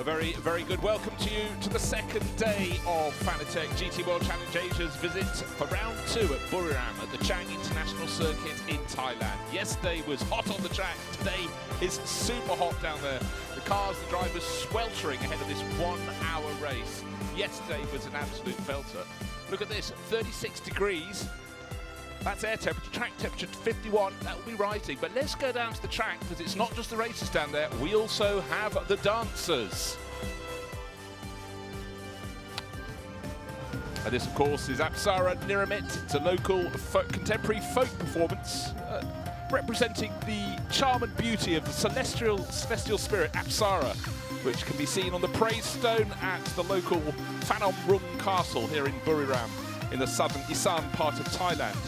A very, very good welcome to you to the second day of Fanatec GT World Challenge Asia's visit for round 2 at Buriram at the Chang International Circuit in Thailand. Yesterday was hot on the track, today is super hot down there. The cars, the drivers sweltering ahead of this 1 hour race. Yesterday was an absolute belter. Look at this, 36 degrees. That's air temperature, track temperature 51, that will be rising. But let's go down to the track because it's not just the racers down there, we also have the dancers. And this, of course, is Apsara Niramit. It's a local contemporary folk performance representing the charm and beauty of the celestial spirit Apsara, which can be seen on the praise stone at the local Phanom Rung Castle here in Buriram in the southern Isan part of Thailand.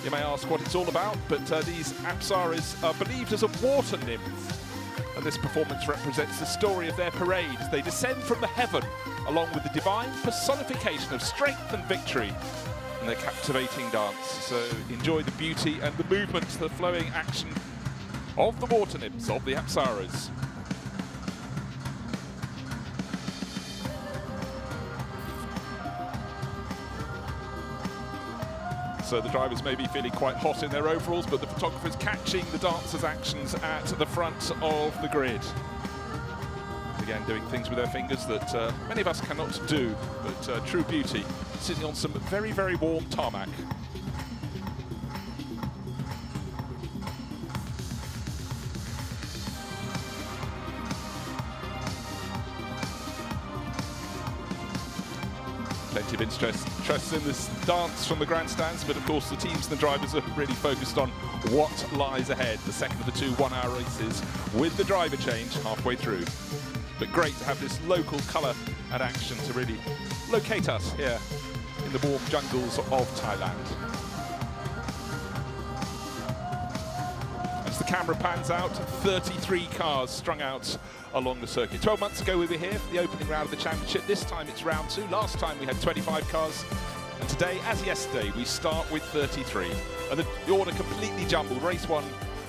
You may ask what it's all about, but these Apsaras are believed as a water nymph. And this performance represents the story of their parade as they descend from the heaven along with the divine personification of strength and victory in their captivating dance. So enjoy the beauty and the movements, the flowing action of the water nymphs, of the Apsaras. So the drivers may be feeling quite hot in their overalls, but the photographer's catching the dancers' actions at the front of the grid. Again, doing things with their fingers that many of us cannot do, but true beauty, sitting on some very, very warm tarmac. Plenty of interest in this dance from the grandstands, but of course the teams and the drivers are really focused on what lies ahead. The second of the 2 1-hour races with the driver change halfway through. But great to have this local colour and action to really locate us here in the warm jungles of Thailand. As the camera pans out, 33 cars strung out along the circuit. 12 months ago we were here for the opening round of the championship. This time it's round 2. Last time we had 25 cars. And today, as yesterday, we start with 33. And the order completely jumbled. Race 1,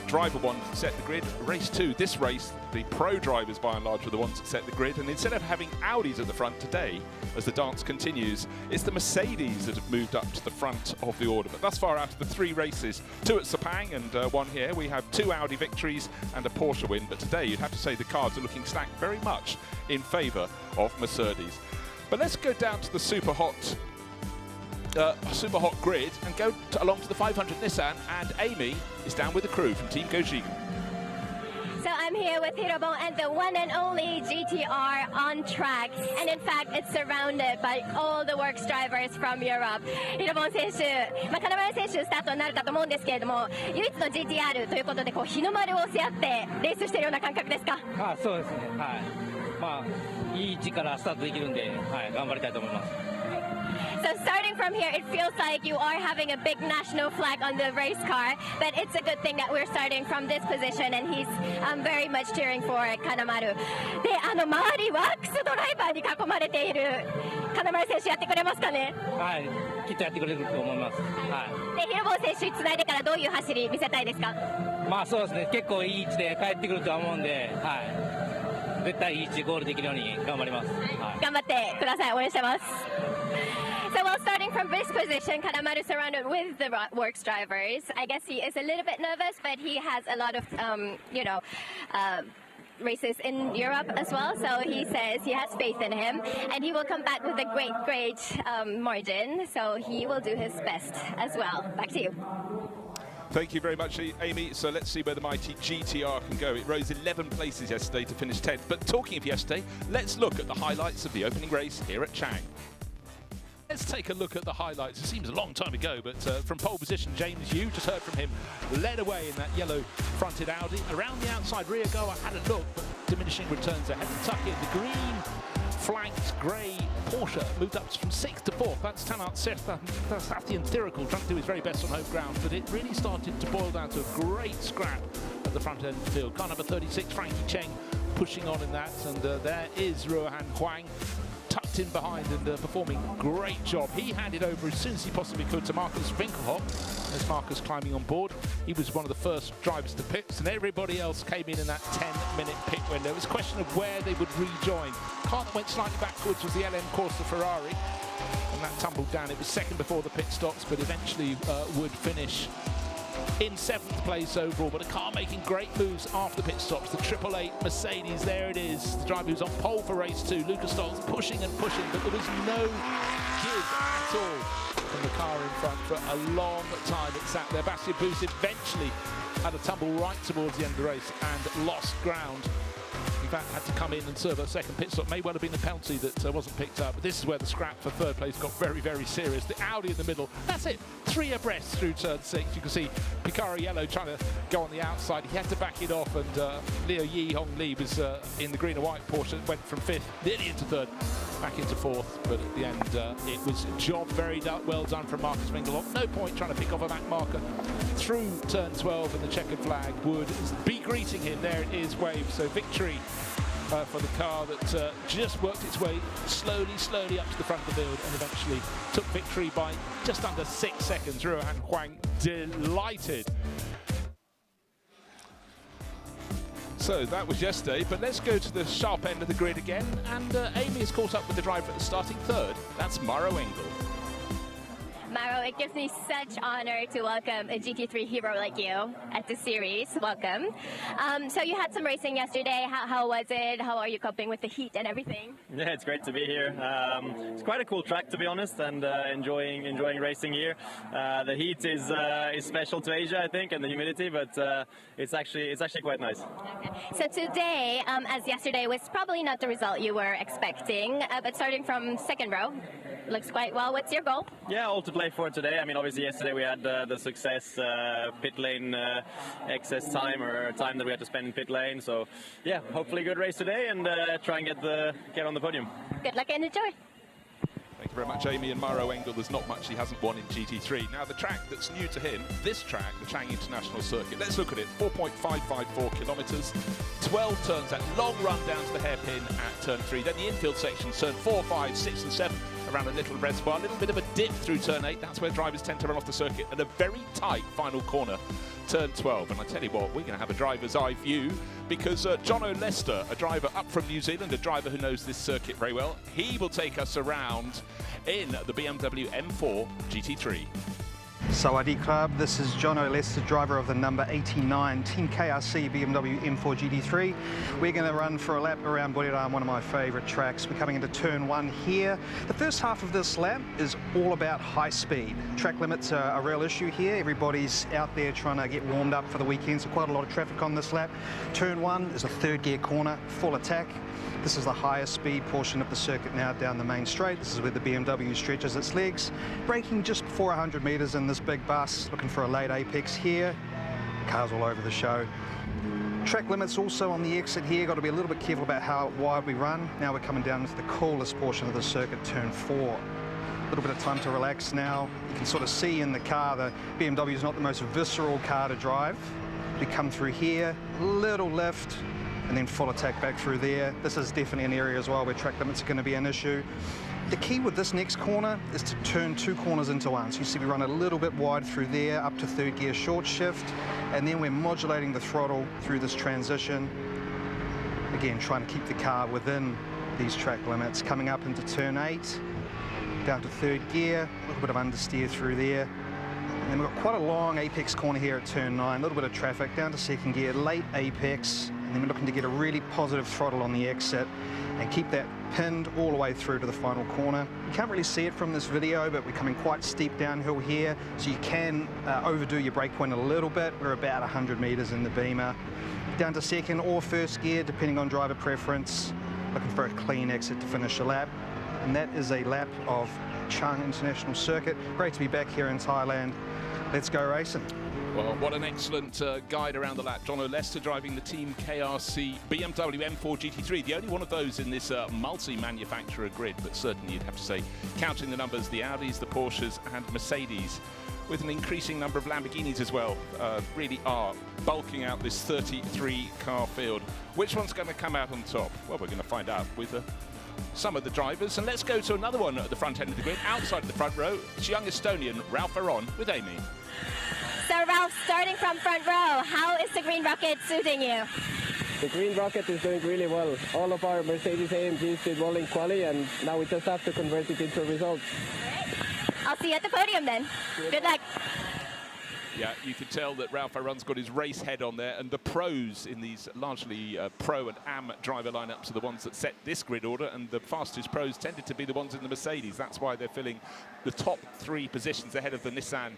driver 1 set the grid. Race 2, this race, the pro drivers by and large were the ones that set the grid. And instead of having Audis at the front today, as the dance continues, it's the Mercedes that have moved up to the front of the order. But thus far, out of the 3 races, 2 at Sepang and 1 here, we have 2 Audi victories and a Porsche win. But today, you'd have to say the cards are looking stacked very much in favour of Mercedes. But let's go down to the super hot grid and go along to the 500 Nissan, and Amy is down with the crew from Team Gojig. So I'm here with Hirobon and the one and only GTR on track, and in fact it's surrounded by all the works drivers from Europe. ヒロボン選手、金丸選手スタートになれたと思うんですけれども、唯一の GTR ということで日の丸を背負ってレースしているような感覚ですか？そうですね。はい。いい位置からスタートできるんで、頑張りたいと思います。So starting from here, it feels like you are having a big national flag on the race car, but it's a good thing that we're starting from this position, and he's very much cheering for Kanamaru. で、周りワークスドライバーに囲まれている金丸選手やってくれますかね？はい、きっとやってくれると思います。はい。で、ヒロボン選手につないでからどういう走り見せたいですか？そうですね。結構いい位置で帰ってくるとは思うんで、はい。絶対いい位置でゴールできるように頑張ります。はい。頑張ってください。応援してます。So while starting from this position, Kanamaru surrounded with the works drivers. I guess he is a little bit nervous, but he has a lot of, races in Europe as well. So he says he has faith in him, and he will come back with a great margin. So he will do his best as well. Back to you. Thank you very much, Amy. So let's see where the mighty GTR can go. It rose 11 places yesterday to finish 10th. But talking of yesterday, let's look at the highlights of the opening race here at Chang. Let's take a look at the highlights. It seems a long time ago, but from pole position, James, you just heard from him, led away in that yellow-fronted Audi. Around the outside rear goer had a look, but diminishing returns ahead to tuck in. The green-flanked grey Porsche moved up from 6th to 4th. That's Tanat Sathian Thirikul trying to do his very best on home ground, but it really started to boil down to a great scrap at the front end of the field. Car number 36, Frankie Chang, pushing on in that, and there is Ruohan Huang, tucked tucked in behind and performing a great job. He handed over as soon as he possibly could to Marcus Winkelhock. As Marcus climbing on board, he was one of the first drivers to pits, and everybody else came in that 10-minute pit window. It was a question of where they would rejoin. Car that went slightly backwards was the LM Corsa Ferrari, and that tumbled down. It was second before the pit stops, but eventually would finish in 7th place overall. But a car making great moves after the pit stops. The 888 Mercedes, there it is. The driver who's on pole for race 2, Lucas Stolz, pushing and pushing, but there was no give at all from the car in front for a long time. It sat there. Bastien Boost eventually had a tumble right towards the end of the race and lost ground. In fact, had to come in and serve a second pit stop. May well have been a penalty that wasn't picked up, but this is where the scrap for 3rd place got very, very serious. The Audi in the middle, that's it, 3 abreast through turn 6. You can see Picariello trying to go on the outside. He had to back it off, and Leo Yi Hong Lee was in the green and white Porsche, went from 5th, nearly into 3rd, back into 4th, but at the end, it was job very well done from Marcus Winkelhock. No point trying to pick off a back marker through turn 12, and the checkered flag would be greeting him. There it is, wave. So victory for the car that just worked its way slowly up to the front of the field and eventually took victory by just under 6 seconds. Ruohan Huang delighted. So that was yesterday, but let's go to the sharp end of the grid again, and Amy has caught up with the driver starting 3rd. That's Maro Engel. Maro, it gives me such honor to welcome a GT3 hero like you at the series. Welcome. So you had some racing yesterday. How was it? How are you coping with the heat and everything? Yeah, it's great to be here. It's quite a cool track, to be honest, and enjoying racing here. The heat is special to Asia, I think, and the humidity, but it's actually quite nice. Okay. So today, as yesterday, was probably not the result you were expecting, but starting from 2nd row, looks quite well. What's your goal? Yeah, all to play for today. I mean, obviously yesterday we had the success pit lane excess time, or time that we had to spend in pit lane. So yeah, hopefully good race today, and try and get on the podium. Good luck and enjoy. Thank you very much, Amy. And Maro Engel, there's not much he hasn't won in GT3. Now, the track that's new to him, this track, the Chang International Circuit, let's look at it. 4.554 kilometres, 12 turns, that long run down to the hairpin at turn 3. Then the infield sections, turn 4, 5, 6 and 7, around a little reservoir, a little bit of a dip through turn 8. That's where drivers tend to run off the circuit, and a very tight final corner, turn 12. And I tell you what, we're going to have a driver's eye view, because Jono Lester, a driver up from New Zealand, a driver who knows this circuit very well, he will take us around in the BMW M4 GT3. Sawadee Club, this is Jono Lester, driver of the number 89 Team KRC BMW M4 GT3. We're going to run for a lap around Buriram, one of my favourite tracks. We're coming into turn 1 here. The first half of this lap is all about high speed. Track limits are a real issue here. Everybody's out there trying to get warmed up for the weekend, so quite a lot of traffic on this lap. Turn 1 is a 3rd gear corner, full attack. This is the highest speed portion of the circuit now down the main straight. This is where the BMW stretches its legs. Braking just before 100 metres in this big bus, looking for a late apex here. Cars all over the show. Track limits also on the exit here. Got to be a little bit careful about how wide we run. Now we're coming down into the coolest portion of the circuit, turn 4. A little bit of time to relax now. You can sort of see in the car the BMW is not the most visceral car to drive. We come through here, little lift, and then full attack back through there. This is definitely an area as well where track limits are going to be an issue. The key with this next corner is to turn 2 corners into one. So you see we run a little bit wide through there, up to 3rd gear short shift, and then we're modulating the throttle through this transition. Again, trying to keep the car within these track limits. Coming up into turn 8, down to 3rd gear, a little bit of understeer through there. And then we've got quite a long apex corner here at turn 9, a little bit of traffic, down to 2nd gear, late apex, and then we're looking to get a really positive throttle on the exit and keep that pinned all the way through to the final corner. You can't really see it from this video, but we're coming quite steep downhill here, so you can overdo your brake point a little bit. We're about 100 metres in the Beamer. Down to 2nd or 1st gear, depending on driver preference, looking for a clean exit to finish a lap. And that is a lap of Chang International Circuit. Great to be back here in Thailand. Let's go racing. Well, what an excellent guide around the lap. Jono Lester driving the Team KRC BMW M4 GT3, the only one of those in this multi-manufacturer grid, but certainly you'd have to say, counting the numbers, the Audis, the Porsches and Mercedes, with an increasing number of Lamborghinis as well, really are bulking out this 33 car field. Which one's going to come out on top? Well, we're going to find out with some of the drivers, and let's go to another one at the front end of the grid, outside of the front row. It's young Estonian Ralph Aron with Amy. So Ralph, starting from front row, how is the Green Rocket suiting you? The Green Rocket is doing really well. All of our Mercedes AMGs did well in quali, and now we just have to convert it into results. I'll see you at the podium then. Good luck. Yeah, you can tell that Ralph Aron's got his race head on there, and the pros in these largely pro and AM driver lineups are the ones that set this grid order, and the fastest pros tended to be the ones in the Mercedes. That's why they're filling the top 3 positions ahead of the Nissan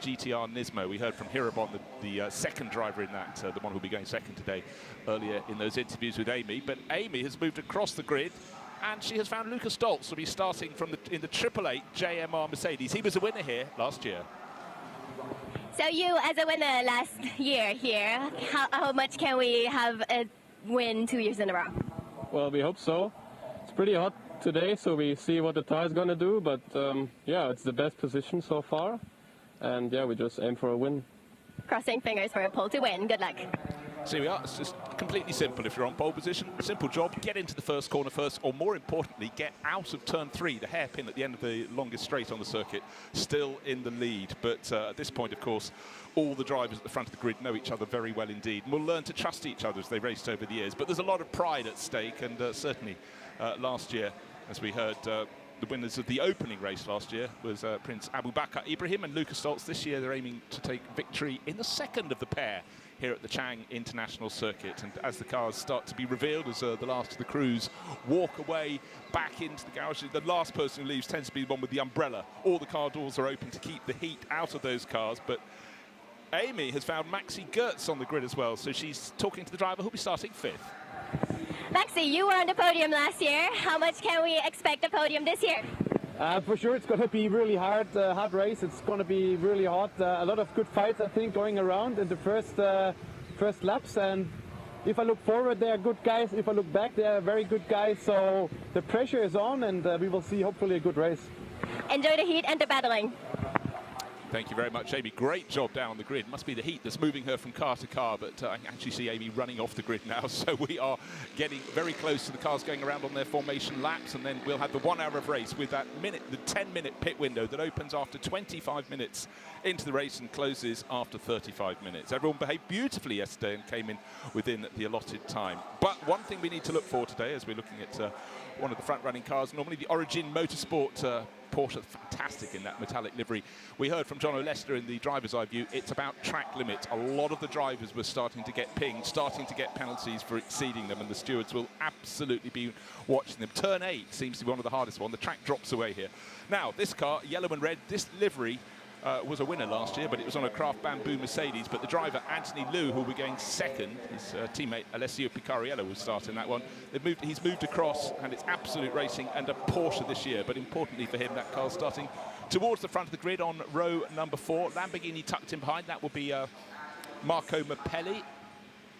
GTR Nismo. We heard from Hirobon, the second driver in that, the one who'll be going second today, earlier in those interviews with Amy. But Amy has moved across the grid, and she has found Lucas Stoltz will be starting from in the 888 JMR Mercedes. He was a winner here last year. So you, as a winner last year here, how much can we have a win 2 years in a row? Well, we hope so. It's pretty hot today, so we see what the tire is going to do, but yeah, it's the best position so far, and yeah, we just aim for a win. Crossing fingers for a pole to win. Good luck. So we are. It's just completely simple. If you're on pole position, simple job, get into the first corner first, or more importantly, get out of turn 3, the hairpin at the end of the longest straight on the circuit, still in the lead. But at this point, of course, all the drivers at the front of the grid know each other very well indeed, and will learn to trust each other as they raced over the years. But there's a lot of pride at stake, and certainly last year, as we heard, the winners of the opening race last year was Prince Abubakar Ibrahim and Lucas Stoltz. This year, they're aiming to take victory in the second of the pair here at the Chang International Circuit. And as the cars start to be revealed, as the last of the crews walk away back into the garage, the last person who leaves tends to be the one with the umbrella. All the car doors are open to keep the heat out of those cars. But Amy has found Maxi Gertz on the grid as well, so she's talking to the driver who'll be starting 5th. Maxi, you were on the podium last year. How much can we expect a podium this year? For sure, it's going to be really hard race. It's going to be really hot. A lot of good fights, I think, going around in the first laps. And if I look forward, they are good guys. If I look back, they are very good guys. So the pressure is on, and we will see hopefully a good race. Enjoy the heat and the battling. Thank you very much, Amy. Great job down the grid. Must be the heat that's moving her from car to car, but I can actually see Amy running off the grid now. So we are getting very close to the cars going around on their formation laps, and then we'll have the 1 hour of race with that the 10-minute pit window that opens after 25 minutes into the race and closes after 35 minutes. Everyone behaved beautifully yesterday and came in within the allotted time. But one thing we need to look for today, as we're looking at one of the front-running cars, normally the Origin Motorsport Porsche, fantastic in that metallic livery. We heard from John O'Lester in the driver's eye view, it's about track limits. A lot of the drivers were starting to get pinged, starting to get penalties for exceeding them, and the stewards will absolutely be watching them. Turn 8 seems to be one of the hardest ones. The track drops away here. Now, this car, yellow and red, this livery was a winner last year, but it was on a Craft Bamboo Mercedes. But the driver, Anthony Liu, who will be going second, his teammate Alessio Picariello will start in that one. He's moved across, and it's absolute racing and a Porsche this year. But importantly for him, that car's starting towards the front of the grid on row number 4. Lamborghini tucked in behind. That will be Marco Mappelli,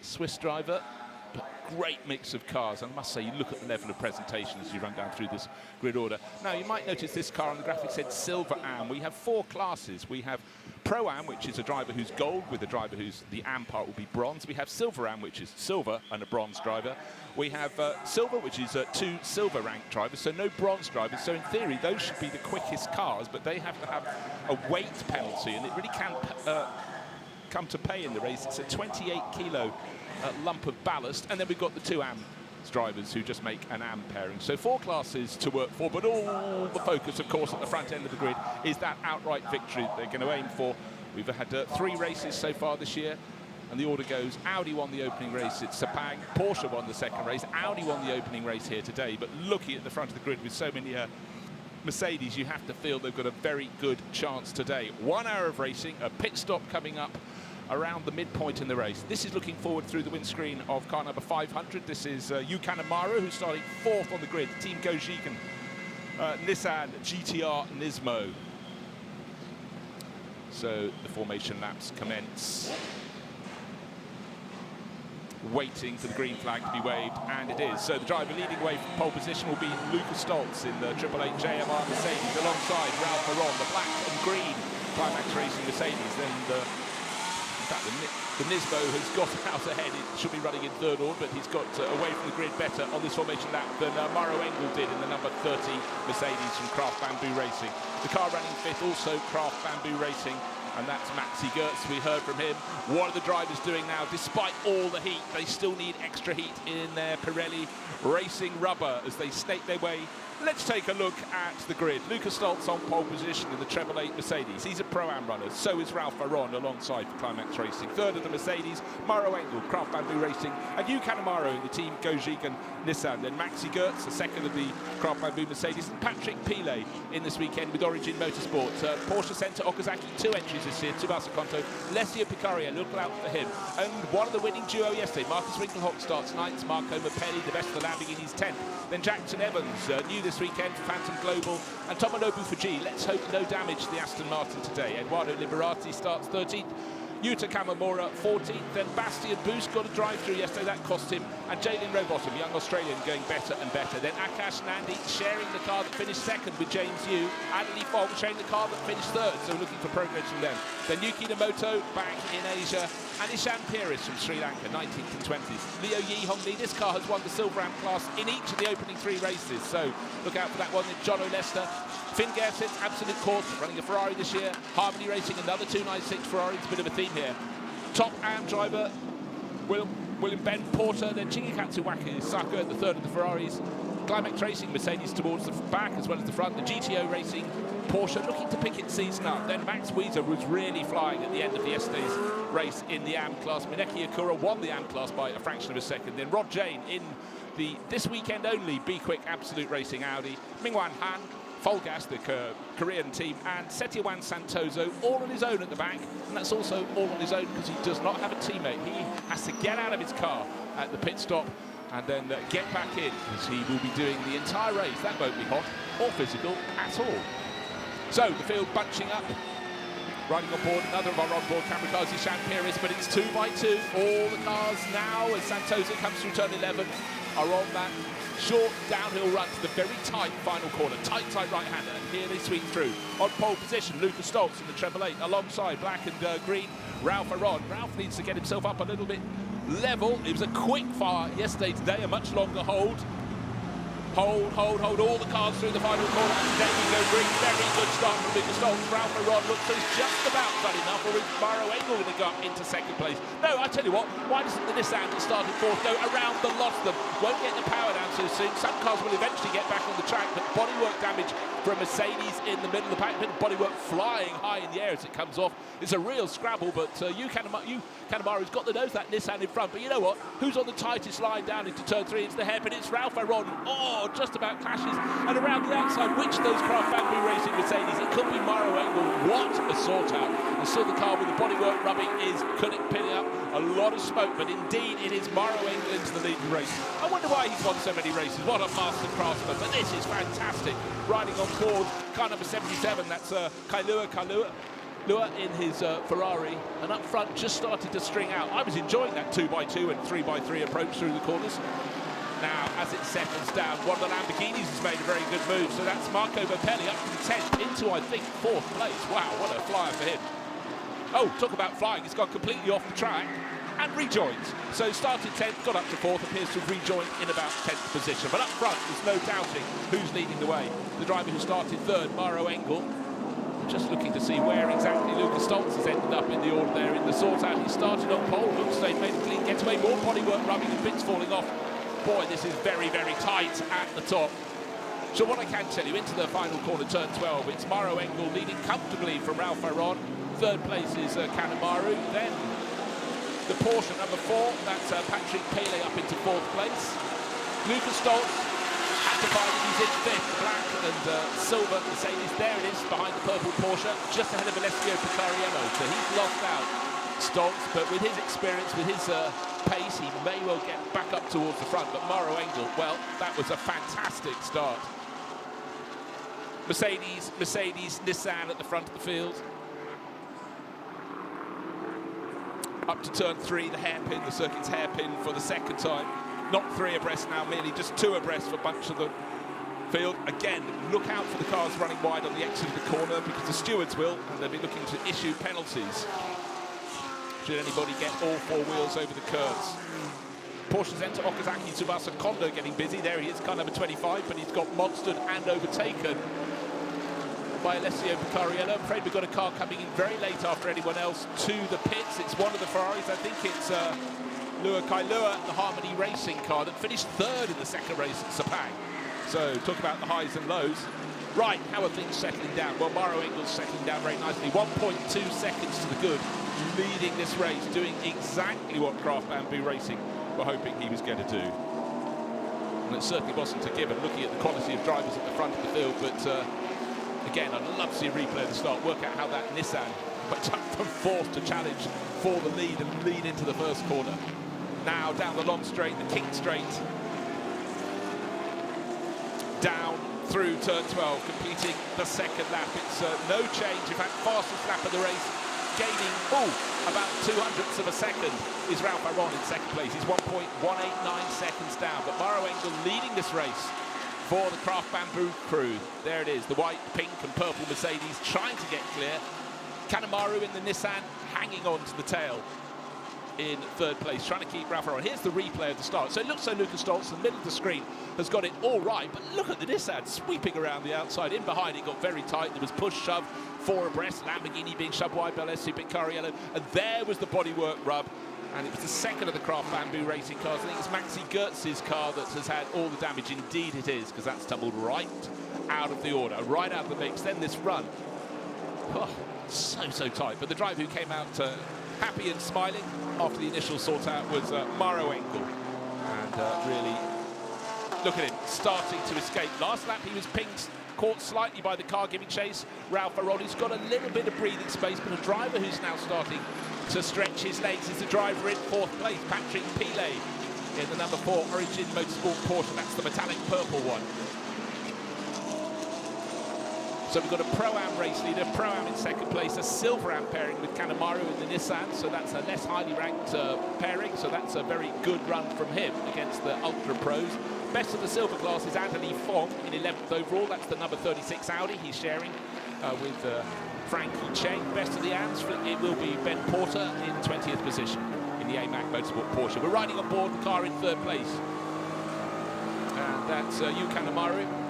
Swiss driver. But great mix of cars. And I must say, you look at the level of presentation as you run down through this grid order. Now, you might notice this car on the graphic said Silver Am. We have 4 classes. We have Pro Am, which is a driver who's gold, with a driver who's the Am part will be bronze. We have Silver Am, which is silver and a bronze driver. We have Silver, which is 2 silver ranked drivers, so no bronze drivers. So in theory, those should be the quickest cars, but they have to have a weight penalty, and it really can come to pay in the race. It's a 28 kilo lump of ballast, and then we've got the 2 AM drivers who just make an AM pairing. So 4 classes to work for, but all the focus, of course, at the front end of the grid is that outright victory they're going to aim for. We've had 3 races so far this year, and the order goes: Audi won the opening race at Sepang, Porsche won the second race, Audi won the opening race here today. But looking at the front of the grid with so many Mercedes, you have to feel they've got a very good chance today. 1 hour of racing, a pit stop coming up around the midpoint in the race. This is looking forward through the windscreen of car number 500. This is Yukan Amaro, who's starting 4th on the grid. Team Gojikan, Nissan GTR Nismo. So the formation laps commence. Waiting for the green flag to be waved, and it is. So the driver leading away from pole position will be Lucas Stoltz in the 888 JMR Mercedes, alongside Ralph Aron, the black and green Climax Racing Mercedes. Then the In fact, the Nismo has got out ahead. It should be running in third order, but he's got away from the grid better on this formation lap than Mauro Engel did in the number 30 Mercedes from Craft Bamboo Racing. The car running fifth, also Craft Bamboo Racing, and that's Maxi Gertz. We heard from him. What are the drivers doing now? Despite all the heat, they still need extra heat in their Pirelli racing rubber as they snake their way. Let's take a look at the grid. Lucas Stoltz on pole position in the treble 8 Mercedes. He's a Pro-Am runner. So is Ralph Aron alongside for Climax Racing. Third of the Mercedes, Mauro Engel, Craft Bamboo Racing, and Yu Kanemaru in the team Gojigan Nissan. Then Maxi Gertz, the second of the Craft Bamboo Mercedes, and Patrick Pile in this weekend with Origin Motorsports. Porsche Center Okazaki, 2 entries this year. Tsubasa Konto, Alessio Picaria, look out for him. And one of the winning duo yesterday, Marcus Winkelhock starts 9th, Marco Mapelli, the best of the Lamborghinis, 10th. Then Jackson Evans, new this weekend, Phantom Global, and Tomonobu Fuji. Let's hope no damage to the Aston Martin today. Eduardo Liberati starts 13th. Yuta Kamamura 14th, then Bastian Boost got a drive-through yesterday, that cost him, and Jalen Rowbottom, young Australian, going better and better. Then Akash Nandi sharing the car that finished second with James Yu, Adley Fogg sharing the car that finished third, so looking for progress from them. Then Yuki Namoto back in Asia, and Ishan Piris from Sri Lanka, 19th and 20th. Leo Yi Hong Lee, this car has won the Silver Am class in each of the opening 3 races, so look out for that one. Then John O'Lester, Finn Gersit, Absolute Course, running a Ferrari this year. Harmony Racing, another 296 Ferrari. It's a bit of a theme here. Top Am driver, William Ben Porter. Then Chingikatsu Wakisaka, the third of the Ferraris. Climax Racing, Mercedes towards the back as well as the front. The GTO Racing, Porsche looking to pick its season up. Then Max Weezer was really flying at the end of yesterday's race in the Am class. Mineki Akura won the Am class by a fraction of a second. Then Rod Jane in the this weekend only Be Quick Absolute Racing Audi. Mingwan Han, Folgas, the Korean team, and Setyawan Santoso all on his own at the back, and that's also all on his own because he does not have a teammate. He has to get out of his car at the pit stop and then get back in, because he will be doing the entire race. That won't be hot or physical at all. So the field bunching up, riding on board another of our on-board camera cars, Ishan Piris, but it's 2 by 2. All the cars now, as Santoso comes through turn 11, are on that short downhill run to the very tight final corner. Tight right-hander, and here they swing through. On pole position, Lucas Stoltz in the treble 8, alongside black and green, Ralph Aron. Ralph needs to get himself up a little bit level. It was a quick fire yesterday, today a much longer hold. Hold all the cars through the final corner, and today we go green. Very good start from Lucas Stoltz. Ralph Aron looks like he's just about done enough, or is Mauro Engel going to go up into second place? No, I tell you what, why doesn't the Nissan that started fourth go around the lot of them? Won't get the power down so soon. Some cars will eventually get back on the track, but bodywork damage from Mercedes in the middle of the pack, bit of bodywork flying high in the air as it comes off. It's a real scrabble, but Yu Kanemaru's got the nose of that Nissan in front. But you know what? Who's on the tightest line down into turn 3? It's the hairpin. It's Ralph Aron. Oh, just about clashes. And around the outside, which of those Craft Bamboo Racing Mercedes? It could be Mauro Engel. What a sort out. And still the car with the bodywork rubbing is pinning up a lot of smoke, but indeed it is Mauro Engel into the leading race. I wonder why he's won so many races. What a master craftsman. But this is fantastic. Riding on board car number 77, that's Kailua in his Ferrari, and up front just started to string out. I was enjoying that 2 by 2 and 3 by 3 approach through the corners. Now, as it settles down, one of the Lamborghinis has made a very good move, so that's Marco Mapelli up from 10th into, I think, 4th place. Wow, what a flyer for him. Oh, talk about flying, he's gone completely off the track and rejoins. So started 10th, got up to 4th, appears to have rejoined in about 10th position. But up front, there's no doubting who's leading the way. The driver who started 3rd, Mauro Engel. Just looking to see where exactly Lucas Stoltz has ended up in the order there in the sort-out. He started on pole, looks like made a clean getaway, more bodywork rubbing and bits falling off. Boy, this is very, very tight at the top. So what I can tell you, into the final corner, turn 12, it's Mauro Engel leading comfortably from Ralph Aron. 3rd place is Kanemaru. Then the Porsche number 4, that's Patrick Pile up into 4th place. Lucas Stoltz had to find it, he's in 5th, black and silver Mercedes. There it is, behind the purple Porsche, just ahead of Alessio Picariello. So he's lost out, Stoltz, but with his experience, with his pace, he may well get back up towards the front. But Mauro Engel, well, that was a fantastic start. Mercedes, Nissan at the front of the field. Up to turn 3, the hairpin, the circuit's hairpin for the second time. Not 3 abreast now, merely just 2 abreast for a bunch of the field. Again, look out for the cars running wide on the exit of the corner, because the stewards will, and they'll be looking to issue penalties. should anybody get all four wheels over the curves. Porsche's Enter Okazaki Tsubasa Kondo getting busy. There he is, car number 25, but he's got monstered and overtaken by Alessio Picariello. I'm afraid we've got a car coming in very late after anyone else to the pits. It's one of the Ferraris. I think it's Lua Kailua, the Harmony Racing car that finished third in the second race at Sepang. So talk about the highs and lows. Right, how are things settling down? Well, Maro Engel's settling down very nicely. 1.2 seconds to the good, leading this race, doing exactly what Craft Bamboo Racing were hoping he was going to do. And it certainly wasn't a given, looking at the quality of drivers at the front of the field. But again, I'd love to see a replay of the start, work out how that Nissan went up from fourth to challenge for the lead and lead into the first corner. Now down the long straight, the King Straight. Down through turn 12, completing the second lap. It's no change. In fact, fastest lap of the race, gaining about 200ths of a second, is Ralph Aron in second place. He's 1.189 seconds down. But Maro Engel leading this race for the Craft Bamboo crew. There it is, the white, pink and purple Mercedes trying to get clear. Kanemaru in the Nissan hanging on to the tail in third place, trying to keep Ralph Aron. Here's the replay of the start. So it looks so Lucas Stoltz in the middle of the screen has got it all right, but look at the Nissan sweeping around the outside. In behind it got very tight. There was push shove, four abreast, Lamborghini being shoved wide by Alessio Picariello, and there was the bodywork rub. And it was the second of the Craft Bamboo Racing cars. I think it's Maxi Gertz's car that has had all the damage. Indeed it is, because that's tumbled right out of the order, right out of the mix. Then this run, so tight. But the driver who came out happy and smiling after the initial sort out was Maro Engel. And really, look at him starting to escape. Last lap he was pinged, caught slightly by the car giving chase. Ralph Aron, he's got a little bit of breathing space, but a driver who's now starting to stretch his legs is the driver in fourth place, Patrick Pile, in the number 4 Origin Motorsport Porsche. That's the metallic purple one. So we've got a Pro-Am race leader, Pro-Am in second place, a Silver-Am pairing with Kanemaru in the Nissan, so that's a less highly ranked pairing, so that's a very good run from him against the Ultra Pros. Best of the silver class is Anthony Fong in 11th overall. That's the number 36 Audi he's sharing with Frankie Chang. Best of the AMs, it will be Ben Porter in 20th position in the AMAC Motorsport Porsche. We're riding on board the car in third place. And that's Yu Kanemaru.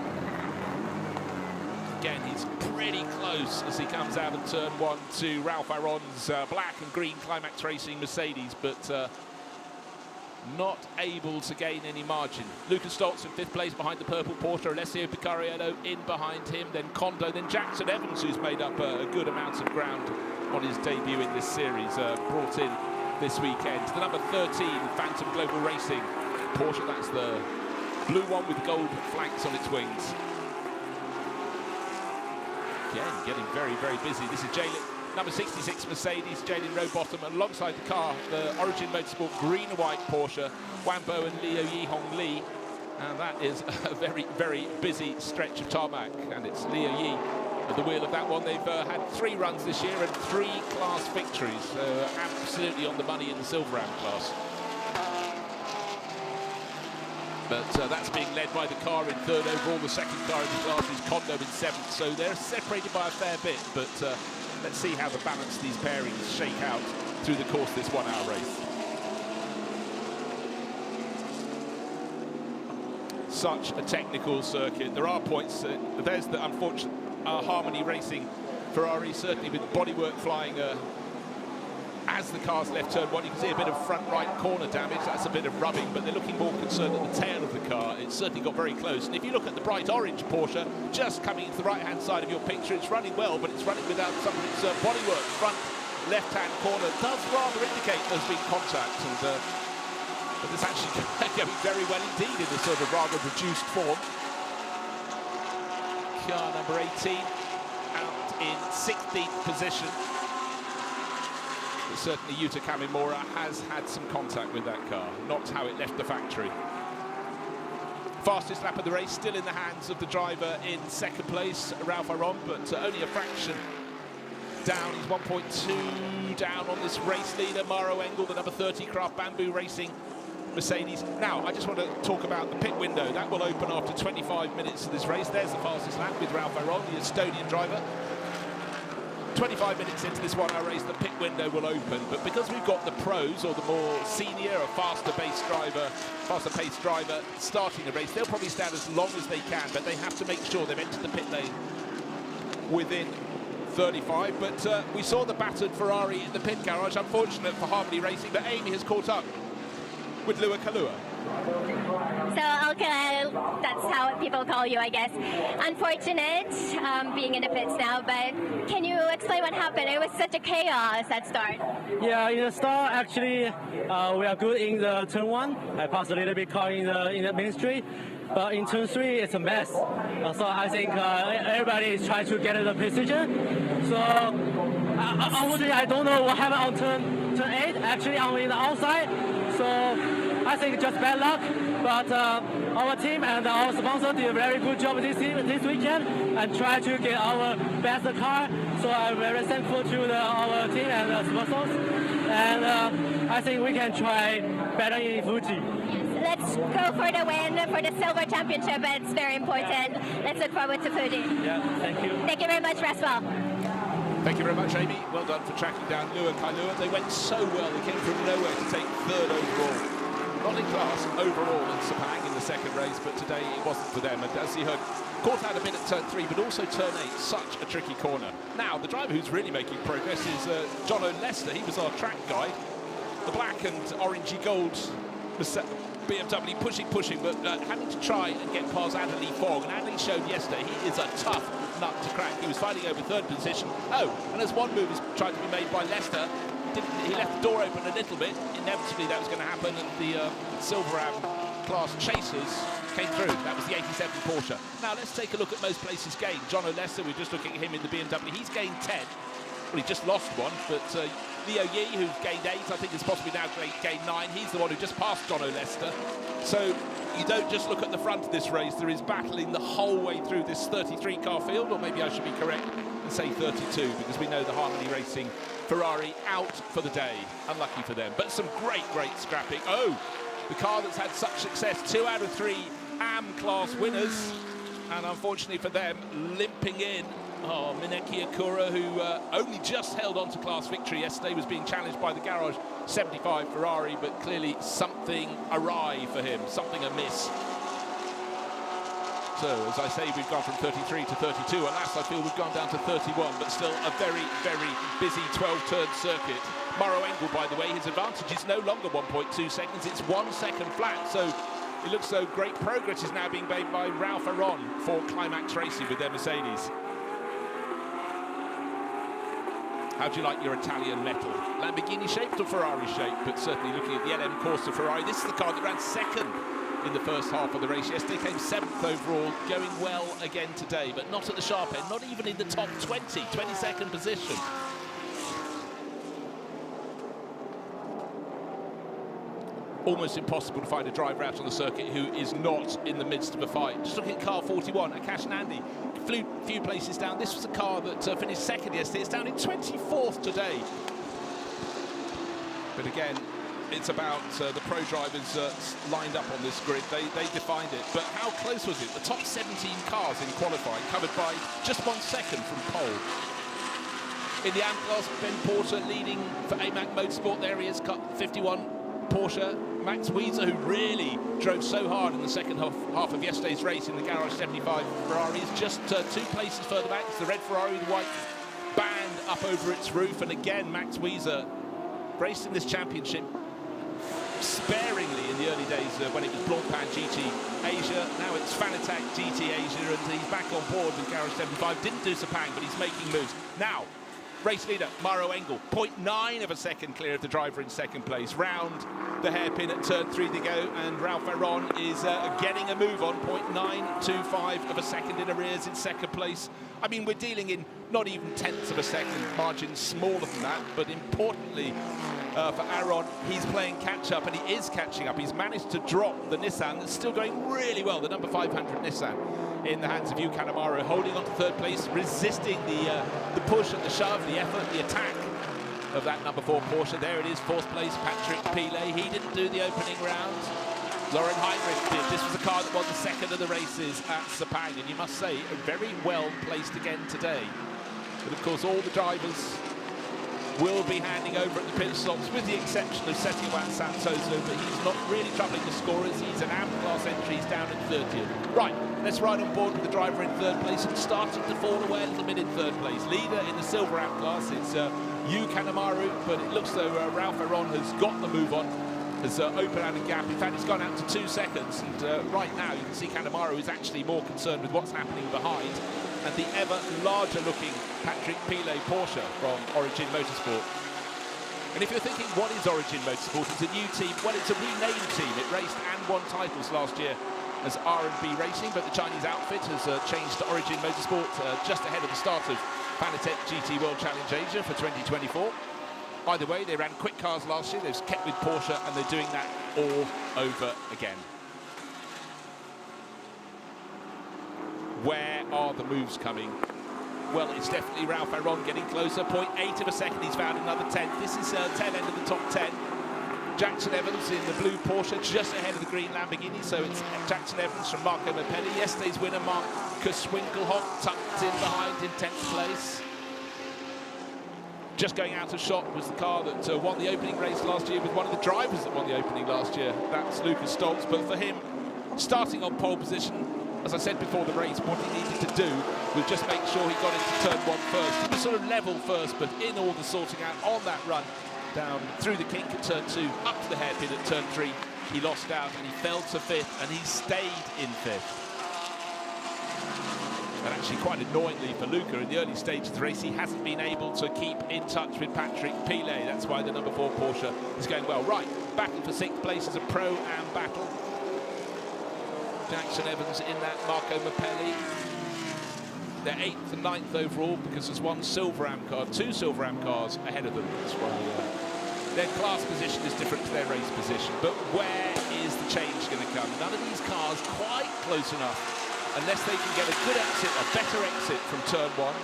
Again, he's pretty close as he comes out of turn 1 to Ralph Aron's black and green Climax Racing Mercedes, but not able to gain any margin. Lucas Stoltz in 5th place behind the purple Porsche, Alessio Picariello in behind him, then Kondo, then Jackson Evans, who's made up a good amount of ground on his debut in this series, brought in this weekend. The number 13, Phantom Global Racing Porsche, that's the blue one with gold flanks on its wings. Again, getting very busy. This is Jalen, number 66 Mercedes, Jalen Rowbottom, and alongside the car, the Origin Motorsport green and white Porsche, Wambo and Leo Yi-Hong Lee. And that is a very busy stretch of tarmac. And it's Leo Yi at the wheel of that one. They've had 3 runs this year and 3 class victories. Absolutely on the money in the Silver-Am class. But that's being led by the car in third overall. The second car in the class is Kondo in 7th. So they're separated by a fair bit. But let's see how the balance these pairings shake out through the course of this 1-hour race. Such a technical circuit. There are points. There's the unfortunate Harmony Racing Ferrari, certainly with bodywork flying as the car's left turn 1. You can see a bit of front right corner damage. That's a bit of rubbing, but they're looking more concerned at the tail of the car. It's certainly got very close. And if you look at the bright orange Porsche, just coming into the right-hand side of your picture, it's running well, but it's running without some of its bodywork. Front left-hand corner does rather indicate there's been contact. And but it's actually going very well indeed in this sort of rather reduced form. Car number 18 out in 16th position. But certainly Yuta Kamimura has had some contact with that car, not how it left the factory. Fastest lap of the race still in the hands of the driver in second place, Ralph Aron, but only a fraction down. He's 1.2 down on this race leader, Maro Engel, the number 30 Craft Bamboo Racing Mercedes. Now, I just want to talk about the pit window. That will open after 25 minutes of this race. There's the fastest lap with Ralph Aron, the Estonian driver. 25 minutes into this 1 hour race, the pit window will open, but because we've got the pros or the more senior or faster paced driver starting the race, they'll probably stand as long as they can, but they have to make sure they've entered the pit lane within 35. But we saw the battered Ferrari in the pit garage. Unfortunate for Harmony Racing, but Amy has caught up with Lua Kalua. So, okay, that's how people call you, I guess. Unfortunate being in the pits now, but can you explain what happened? It was such a chaos at start. Yeah, in the start, actually, we are good in the turn 1. I passed a little bit car in the main street, but in turn 3, it's a mess. So I think everybody is trying to get the position. So unfortunately, I don't know what happened on turn 8. Actually, I'm in the outside. So I think just bad luck. But our team and our sponsor did a very good job this weekend and try to get our best car. So I'm very thankful to our team and the sponsors. And I think we can try better in Fuji. Let's go for the win for the silver championship. It's very important. Let's look forward to Fuji. Yeah, thank you. Thank you very much, Raswell. Thank you very much, Amy. Well done for tracking down Lua Kailua. They went so well. They came from nowhere to take 3rd overall. Not in class overall in Sepang in the second race, but today it wasn't for them. And as you heard, caught out a bit at turn 3, but also turn 8, such a tricky corner. Now, the driver who's really making progress is Jono Lester. He was our track guy. The black and orangey gold BMW pushing, but having to try and get past Adderley Fogg. And Adderley showed yesterday he is a tough nut to crack. He was fighting over 3rd position. Oh, and as one move is tried to be made by Lester, he left the door open a little bit. Inevitably that was going to happen, and the Silver Am class chasers came through. That was the 87 Porsche. Now let's take a look at most places gained. Jono Lester, we're just looking at him in the BMW. He's gained 10. Well, he just lost one, but Leo Yi, who's gained 8, I think is possibly now gained 9. He's the one who just passed Jono Lester. So you don't just look at the front of this race. There is battling the whole way through this 33 car field, or maybe I should be correct and say 32, because we know the Harmony Racing Ferrari out for the day. Unlucky for them, but some great scrapping. Oh, the car that's had such success, 2 out of 3 AM class winners, and unfortunately for them, limping in. Oh, Mineki Akura, who only just held on to class victory yesterday, was being challenged by the Garage 75 Ferrari, but clearly something awry for him, something amiss. So, as I say, we've gone from 33 to 32. At last, I feel we've gone down to 31, but still a very busy 12-turn circuit. Maro Engel, by the way, his advantage is no longer 1.2 seconds, it's 1 second flat. So it looks so great progress is now being made by Ralph Aron for Climax Racing with their Mercedes. How do you like your Italian metal? Lamborghini shaped or Ferrari shaped? But certainly looking at the LM Corsa Ferrari, this is the car that ran 2nd in the first half of the race yesterday, came 7th overall, going well again today, but not at the sharp end, not even in the top 20, 22nd position. Almost impossible to find a driver out on the circuit who is not in the midst of a fight. Just looking at car 41, Akash Nandi, flew a few places down. This was a car that finished 2nd yesterday. It's down in 24th today. But again, it's about the pro drivers lined up on this grid. They defined it. But how close was it? The top 17 cars in qualifying covered by just 1 second from pole. In the AM class, Ben Porter leading for AMAC Motorsport. There he is, cut 51 Porsche. Max Weezer, who really drove so hard in the second half of yesterday's race in the Garage 75 Ferrari, is just 2 places further back. It's the red Ferrari with the white band up over its roof. And again, Max Weezer raced in this championship sparingly in the early days when it was Blancpain GT Asia. Now it's Fanatec GT Asia, and he's back on board with Garage 75. Didn't do Sepang, but he's making moves. Now, race leader, Maro Engel, 0.9 of a second clear of the driver in 2nd place. Round the hairpin at turn 3 to go, and Ralph Aron is getting a move on, 0.925 of a second in arrears in 2nd place. I mean, we're dealing in not even tenths of a second, margins smaller than that, but importantly for Aron, he's playing catch-up, and he is catching up. He's managed to drop the Nissan that's still going really well, the number 500 Nissan, in the hands of Yu Kanemaru, holding on to 3rd place, resisting the push and the shove, the effort, the attack of that number 4 Porsche. There it is, 4th place, Patrick Pile. He didn't do the opening round. Lauren Heinrich did. This was a car that won the 2nd of the races at Sepang, and you must say, very well placed again today. But of course, all the drivers will be handing over at the pit stops, with the exception of Setiawan Santoso, but he's not really troubling the scorers. He's an AM class entry, he's down at 30th. Right, let's ride on board with the driver in third place, and starting to fall away a little bit in third place. Leader in the silver AM class, it's Yu Kanemaru, but it looks though Ralph Aron has got the move on, has opened out a gap. In fact, it's gone out to 2 seconds, and right now you can see Kanemaru is actually more concerned with what's happening behind, and the ever larger looking Patrick Pilet Porsche from Origin Motorsport. And if you're thinking, what is Origin Motorsport? It's a new team. Well, it's a renamed team. It raced and won titles last year as R&B Racing, but the Chinese outfit has changed to Origin Motorsport just ahead of the start of Fanatec GT World Challenge Asia for 2024. Either way, they ran quick cars last year. They've kept with Porsche, and they're doing that all over again. Where are the moves coming? Well, it's definitely Ralph Aron getting closer. 0.8 of a second, he's found another 10th. This is tail end of the top 10. Jackson Evans in the blue Porsche, just ahead of the green Lamborghini. So it's Jackson Evans from Marco Mapelli. Yesterday's winner, Marcus Winkelhock, tucked in behind in 10th place. Just going out of shot was the car that won the opening race last year with one of the drivers that won the opening last year. That's Lucas Stoltz. But for him, starting on pole position, as I said before the race, what he needed to do was just make sure he got into turn 1 first. He was sort of level first, but in all the sorting out on that run, down through the kink at turn 2, up to the hairpin at turn 3, he lost out and he fell to 5th, and he stayed in 5th. And actually, quite annoyingly for Luca, in the early stage of the race, he hasn't been able to keep in touch with Patrick Pilet. That's why the number 4 Porsche is going well. Right, battle for 6th place is a Pro-Am battle. Jackson Evans in that, Marco Mapelli. They're 8th and 9th overall because there's one silver AM car, 2 silver AM cars ahead of them. That's why their class position is different to their race position. But where is the change going to come? None of these cars quite close enough, unless they can get a good exit, a better exit from turn 1.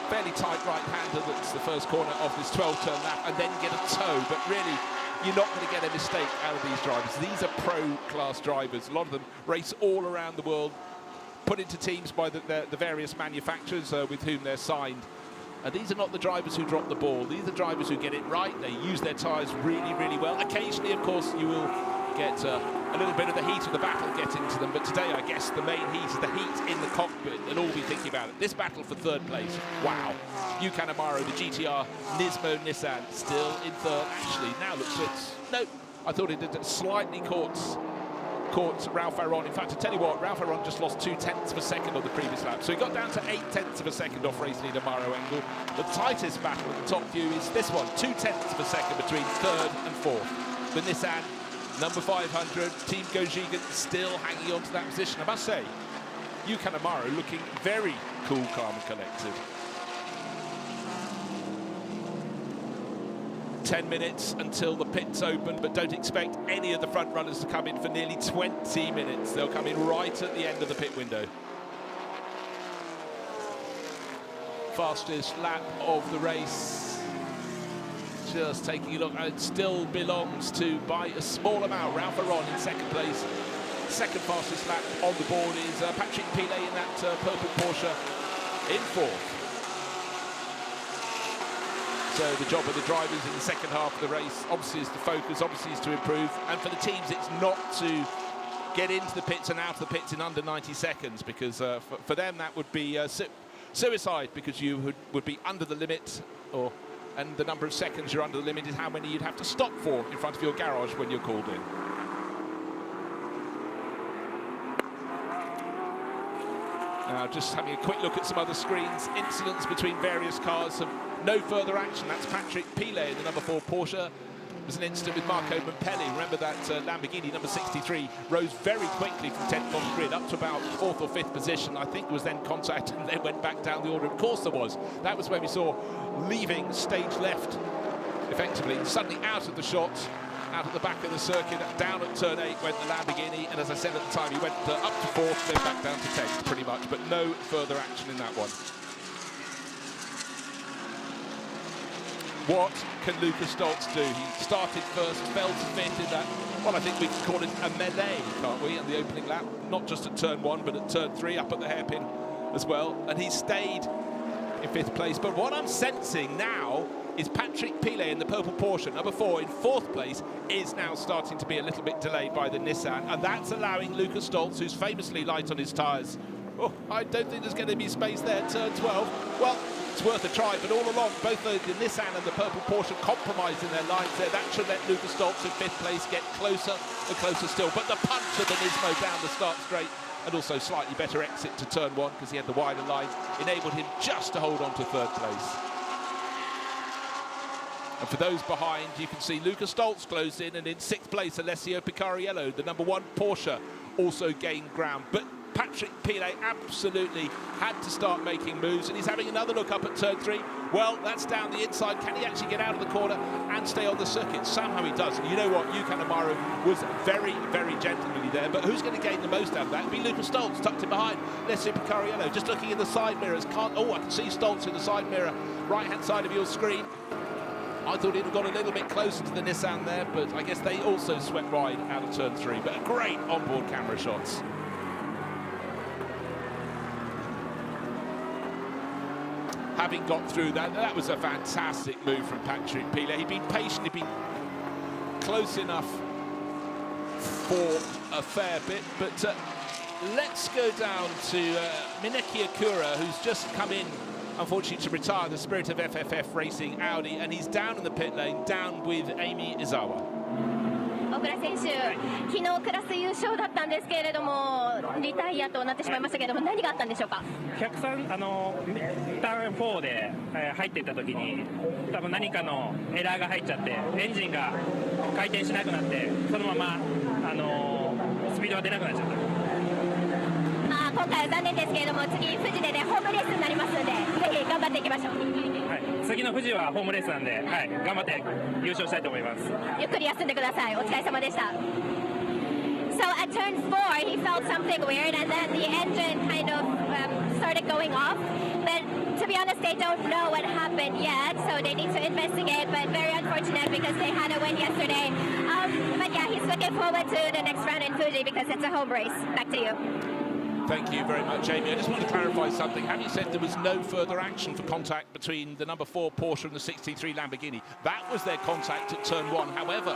Fairly tight right-hander, that's the first corner of this 12-turn lap, and then get a toe. But really, you're not going to get a mistake out of these drivers. These are pro-class drivers. A lot of them race all around the world, put into teams by the various manufacturers with whom they're signed. And these are not the drivers who drop the ball. These are the drivers who get it right. They use their tyres really, really well. Occasionally, of course, you will get a little bit of the heat of the battle get into them. But today, I guess, the main heat is the heat in the cockpit and all we'll be thinking about it. This battle for third place. Wow. Yu Kanemaru, the GTR Nismo Nissan, still in third. Actually, now looks like nope. I thought it did slightly caught Ralph Aron. In fact, to tell you what, Ralph Aron just lost 2/10 of a second on the previous lap. So he got down to 8/10 of a second off race leader Mauro Engel. The tightest battle at the top view is this one, 2/10 of a second between third and fourth. The Nissan, number 500, Team Gojigan still hanging on to that position. I must say, Yu Kanemaru looking very cool, calm and collected. 10 minutes until the pits open, but don't expect any of the front runners to come in for nearly 20 minutes. They'll come in right at the end of the pit window. Fastest lap of the race. Just taking a look, it still belongs to, by a small amount, Ralph Aron in second place. Second fastest lap on the board is Patrick Pilet in that purple Porsche in fourth. So the job of the drivers in the second half of the race obviously is to focus, obviously is to improve, and for the teams it's not to get into the pits and out of the pits in under 90 seconds, because for them that would be suicide, because you would be under the limit, and the number of seconds you're under the limit is how many you'd have to stop for in front of your garage when you're called in. Now, just having a quick look at some other screens, incidents between various cars have no further action. That's Patrick Pilet in the number 4 Porsche. There's an incident with Marco Mapelli. Remember that Lamborghini number 63 rose very quickly from 10th on the grid up to about 4th or 5th position. I think was then contacted and then went back down the order. Of course there was. That was when we saw leaving stage left, effectively, suddenly out of the shot, out at the back of the circuit, down at turn 8 went the Lamborghini, and as I said at the time, he went up to 4th, then back down to 10th, pretty much, but no further action in that one. What can Lucas Stoltz do? He started first, fell to 5th in that, well, I think we can call it a melee, can't we, in the opening lap? Not just at turn 1, but at turn 3, up at the hairpin as well, and he stayed in 5th place. But what I'm sensing now is Patrick Pilet in the purple Porsche, number 4 in 4th place, is now starting to be a little bit delayed by the Nissan, and that's allowing Lucas Stoltz, who's famously light on his tyres. Oh, I don't think there's going to be space there, turn 12. Well, it's worth a try, but all along, both the Nissan and the purple Porsche compromised in their lines there. That should let Lucas Stoltz in 5th place get closer and closer still. But the punch of the Nismo down the start straight, and also slightly better exit to turn 1 because he had the wider lines, enabled him just to hold on to 3rd place. And for those behind, you can see Lucas Stoltz closed in, and in 6th place, Alessio Picariello, the number 1 Porsche, also gained ground. But Patrick Pilet absolutely had to start making moves, and he's having another look up at turn 3. Well, that's down the inside. Can he actually get out of the corner and stay on the circuit? Somehow he does. And you know what? Yuka Amaro was very, very gentlemanly there, but who's going to gain the most out of that? It'd be Lucas Stoltz, tucked in behind Alessio Picariello, just looking in the side mirrors. Oh, I can see Stoltz in the side mirror, right-hand side of your screen. I thought he'd have got a little bit closer to the Nissan there, but I guess they also swept wide out of turn 3. But great onboard camera shots. Having got through that, that was a fantastic move from Patrick Pilet. He'd been patient, he'd been close enough for a fair bit, but let's go down to Mineki Akura, who's just come in, unfortunately, to retire the Spirit of FFF Racing Audi, and he's down in the pit lane, down with Amy Izawa. 小倉選手、昨日クラス優勝だったんですけれども、リタイアとなってしまいましたけれども、何があったんでしょうか。103ターン4で入っていった時に、多分何かのエラーが入っちゃって、エンジンが回転しなくなって、そのままスピードが出なくなっちゃった。今回は残念ですけれども、次富士でね、ホームレースになりますので、ぜひ頑張っていきましょう。はい、次の富士はホームレースなんで、はい、頑張って優勝したいと思います。ゆっくり休んでください。お疲れ様でした。So at turn 4, he felt something weird, and then the engine kind of started going off. But to be honest, they don't know what happened yet, so they need to investigate. But very unfortunate because they had a win yesterday. But yeah, he's looking forward to the next round in Fuji because it's a home race. Back to you. Thank you very much, Amy. I just want to clarify something. Having said there was no further action for contact between the number 4 Porsche and the 63 Lamborghini, that was their contact at turn 1. However,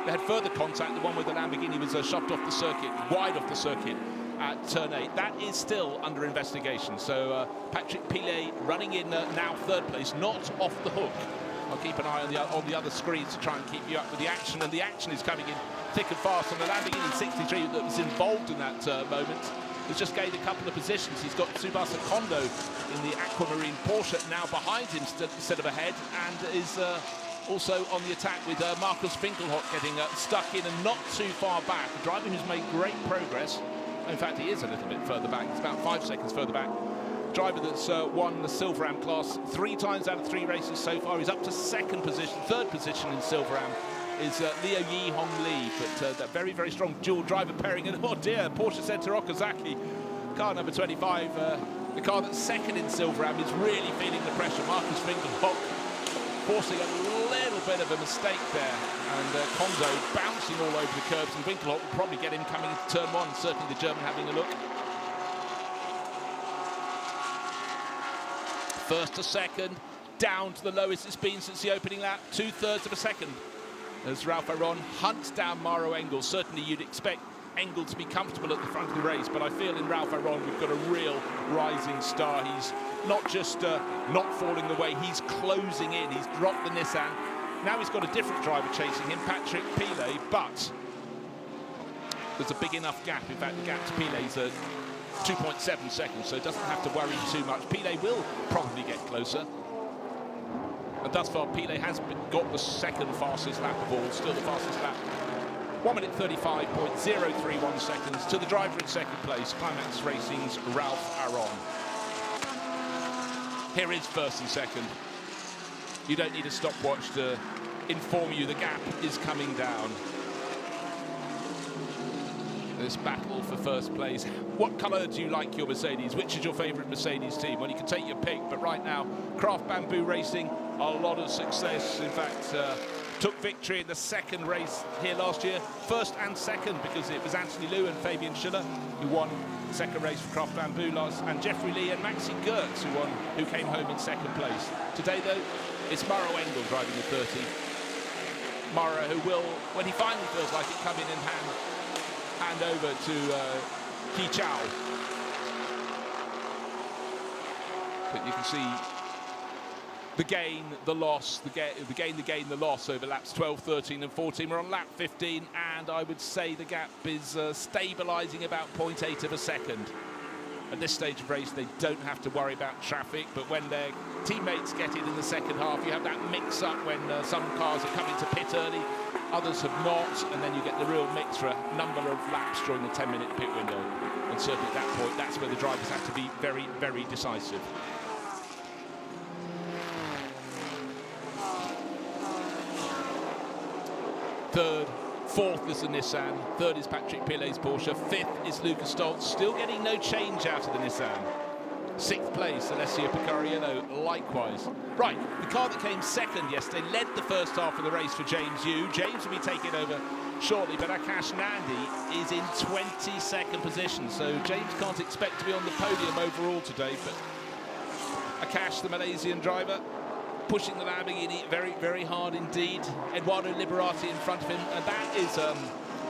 they had further contact. The one with the Lamborghini was shoved off the circuit, wide off the circuit at turn 8. That is still under investigation. So Patrick Pilet running in now 3rd place, not off the hook. I'll keep an eye on the other screens to try and keep you up with the action, and the action is coming in thick and fast. And the Lamborghini 63 that was involved in that moment has just gained a couple of positions. He's got Tsubasa Kondo in the Aquamarine Porsche now behind him instead of ahead, and is also on the attack with Markus Finkelhock getting stuck in and not too far back. A driver who's made great progress. In fact, he is a little bit further back. It's about 5 seconds further back. Driver that's won the Silverham class 3 times out of 3 races so far. He's up to 2nd position, 3rd position in Silverham is Leo Yi Hong Lee, but that very, very strong dual driver pairing. And oh dear, Porsche Center Okazaki, car number 25, the car that's 2nd in Silverham, is really feeling the pressure. Markus Finkelhock forcing a little bit of a mistake there, and Kondo bouncing all over the curbs, and Winkelhock will probably get him coming into turn 1, certainly the German having a look. 1st to 2nd, down to the lowest it's been since the opening lap, 2/3 of a second. As Ralph Aron hunts down Mauro Engel. Certainly you'd expect Engel to be comfortable at the front of the race, but I feel in Ralph Aron we've got a real rising star. He's not just not falling away, he's closing in. He's dropped the Nissan. Now he's got a different driver chasing him, Patrick Pilet, but there's a big enough gap. In fact, the gap to Pilet's 2.7 seconds, so doesn't have to worry too much. Pilet will probably get closer. And thus far, Pilet has got the 2nd fastest lap of all, still the fastest lap. 1 minute 35.031 seconds to the driver in 2nd place, Climax Racing's Ralph Aron. Here is 1st and 2nd. You don't need a stopwatch to inform you the gap is coming down. This battle for 1st place. What colour do you like your Mercedes? Which is your favourite Mercedes team? Well, you can take your pick, but right now, Craft Bamboo Racing, a lot of success. In fact, took victory in the second race here last year, first and second, because it was Anthony Liu and Fabian Schiller who won the second race for Kraft Bamboo last, and Jeffrey Lee and Maxi Gertz who came home in second place. Today though, it's Maro Engel driving the 30. Maro, who will, when he finally feels like it, come in and hand over to Ki Chao. But you can see the gain, the loss, the gain, the loss over laps 12, 13 and 14. We're on lap 15, and I would say the gap is stabilising about 0.8 of a second. At this stage of race, they don't have to worry about traffic, but when their teammates get in the second half, you have that mix-up when some cars are coming to pit early, others have not, and then you get the real mix for a number of laps during the 10-minute pit window. And certainly at that point, that's where the drivers have to be very, very decisive. Third, fourth is the Nissan, third is Patrick Pilet's Porsche, fifth is Lucas Stoltz, still getting no change out of the Nissan. Sixth place, Alessio Picariello, likewise. Right, the car that came second yesterday led the first half of the race for James Yu. James will be taking over shortly, but Akash Nandi is in 22nd position, so James can't expect to be on the podium overall today, but Akash, the Malaysian driver, pushing the Lamborghini very, very hard indeed. Eduardo Liberati in front of him, and that is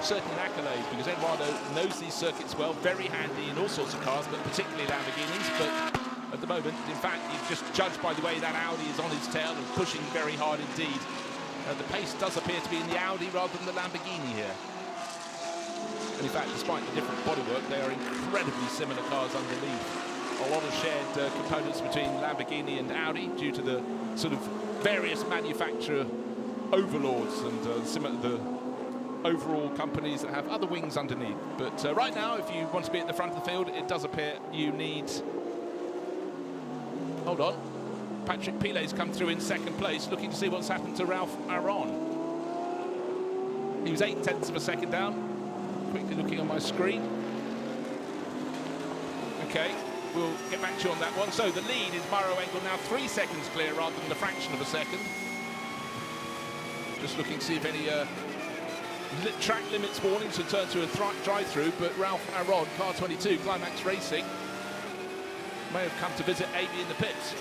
certainly an accolade, because Eduardo knows these circuits well, very handy in all sorts of cars, but particularly Lamborghinis. But at the moment, in fact, you've just judged by the way that Audi is on his tail and pushing very hard indeed. The pace does appear to be in the Audi rather than the Lamborghini here. And in fact, despite the different bodywork, they are incredibly similar cars underneath. A lot of shared components between Lamborghini and Audi due to the sort of various manufacturer overlords and the overall companies that have other wings underneath. But right now, if you want to be at the front of the field, it does appear you need... Hold on. Patrick Pilet's come through in second place, looking to see what's happened to Ralph Aron. He was 0.8 of a second down. Quickly looking on my screen. Okay. We'll get back to you on that one. So the lead is Maro Engel now 3 seconds clear rather than the fraction of a second. Just looking to see if any track limits warnings will turn to a drive-through, but Ralph Aron, car 22, Climax Racing, may have come to visit Amy in the pits.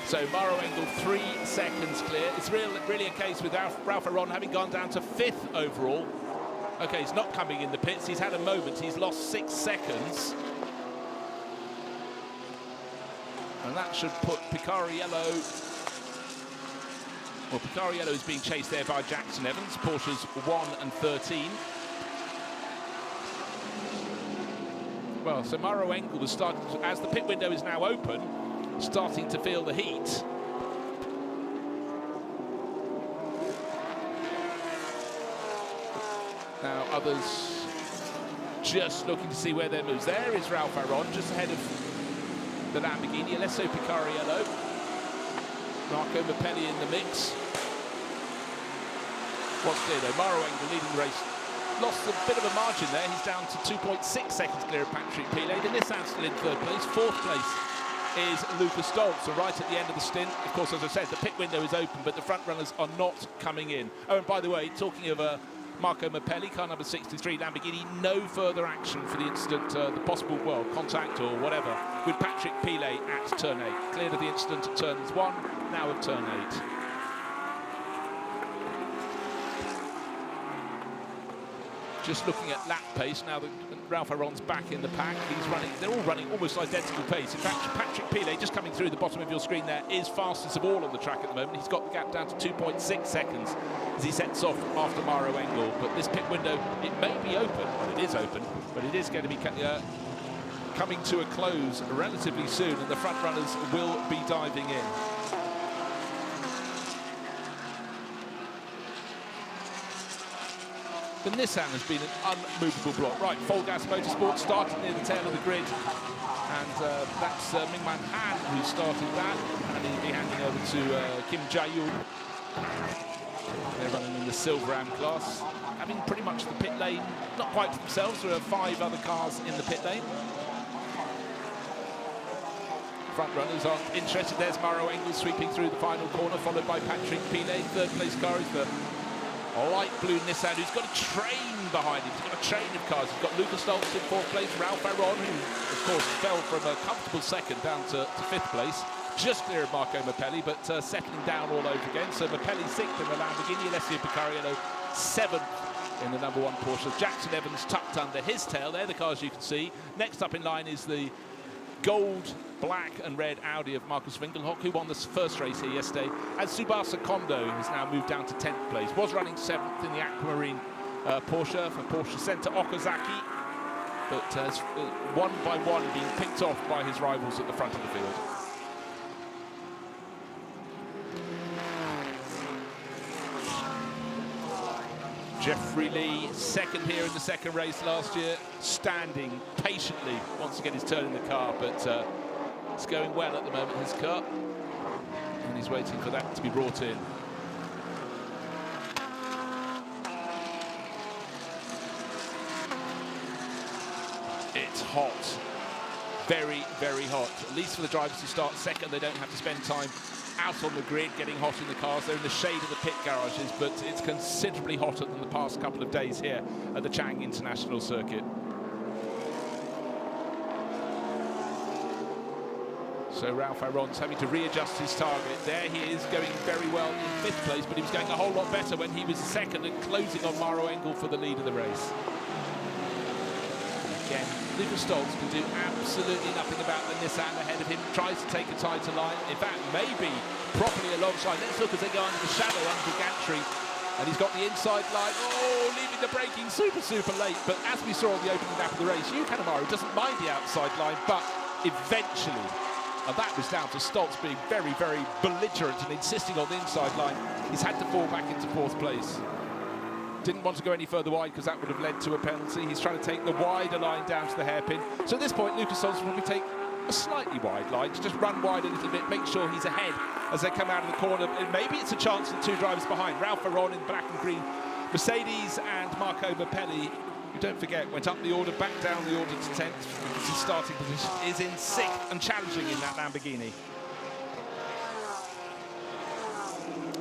So Maro Engel 3 seconds clear. It's really a case with Ralph Aron having gone down to 5th overall. Okay, he's not coming in the pits. He's had a moment. He's lost 6 seconds. And that should put Picariello... Well, Picariello is being chased there by Jackson Evans. Porsches 1 and 13. Well, so Maro Engel was starting to, as the pit window is now open, starting to feel the heat. Now others just looking to see where their moves. There is Ralph Aron, just ahead of the Lamborghini. Alessio Picariello. Marco Mappelli in the mix. What's clear though, Maro Engel leading the race. Lost a bit of a margin there. He's down to 2.6 seconds clear of Patrick Pilet. The Nissan still in third place. Fourth place is Lucas Stoltz. So right at the end of the stint, of course, as I said, the pit window is open, but the front runners are not coming in. Oh, and by the way, talking of Marco Mappelli, car number 63, Lamborghini, no further action for the incident, the possible, well, contact or whatever, with Patrick Pilet at turn 8. Cleared of the incident at turns 1, now at turn 8. Just looking at lap pace, now that Ralph Aron's back in the pack, they're all running almost identical pace. In fact, Patrick Pilet, just coming through the bottom of your screen there, is fastest of all on the track at the moment. He's got the gap down to 2.6 seconds as he sets off after Maro Engel. But this pit window, it may be open, well, it is open, but it is going to be coming to a close relatively soon, and the front runners will be diving in. The Nissan has been an unmovable block. Right, Folgas Motorsports starting near the tail of the grid. And that's Mingman Han who started that. And he'll be handing over to Kim Jae-yoon. They're running in the Silver Am class. Having pretty much the pit lane, not quite to themselves. There are 5 other cars in the pit lane. front runners aren't interested. There's Mauro Engel sweeping through the final corner, followed by Patrick Pilet. Third place car is the light blue Nissan, who's got a train behind him. He's got a train of cars. He's got Lucas Stoltz in fourth place, Ralph Aron, who of course fell from a comfortable second down to fifth place, just clear of Marco Mappelli, but settling down all over again. So Mappelli sixth in the Lamborghini, Alessio Picariello seventh in the number 1 Porsche. Jackson Evans tucked under his tail. They're the cars you can see. Next up in line is the gold, black and red Audi of Marcus Winkelhock, who won the first race here yesterday. And Tsubasa Kondo has now moved down to 10th place. Was running 7th in the Aquamarine Porsche for Porsche Center Okazaki, but has one by one been picked off by his rivals at the front of the field. Jeffrey Lee, second here in the second race last year, standing patiently, wants to get his turn in the car, but it's going well at the moment, his car, and he's waiting for that to be brought in. It's hot, very, very hot, at least for the drivers who start second. They don't have to spend time out on the grid getting hot in the cars. They're in the shade of the pit garages, but it's considerably hotter than the past couple of days here at the Chang International Circuit. So Ralph Aron's having to readjust his target. There he is, going very well in fifth place, but he was going a whole lot better when he was second and closing on Mauro Engel for the lead of the race. Again, Lucas Stoltz can do absolutely nothing about the Nissan ahead of him, tries to take a tighter line, in fact maybe properly alongside. Let's look as they go under the shadow under the gantry, and he's got the inside line, leaving the braking super late, but as we saw on the opening lap of the race, Yu Kanemaru doesn't mind the outside line, but eventually, and that was down to Stoltz being very, very belligerent and insisting on the inside line, he's had to fall back into fourth place. Didn't want to go any further wide because that would have led to a penalty. He's trying to take the wider line down to the hairpin. So at this point, Lucas Stoltz will probably take a slightly wide line to just run wide a little bit, make sure he's ahead as they come out of the corner. And maybe it's a chance for the two drivers behind. Ralph Aron in black and green, Mercedes, and Marco Mappelli, who, don't forget, went up the order, back down the order to 10th, because his starting position is in 6th and challenging in that Lamborghini.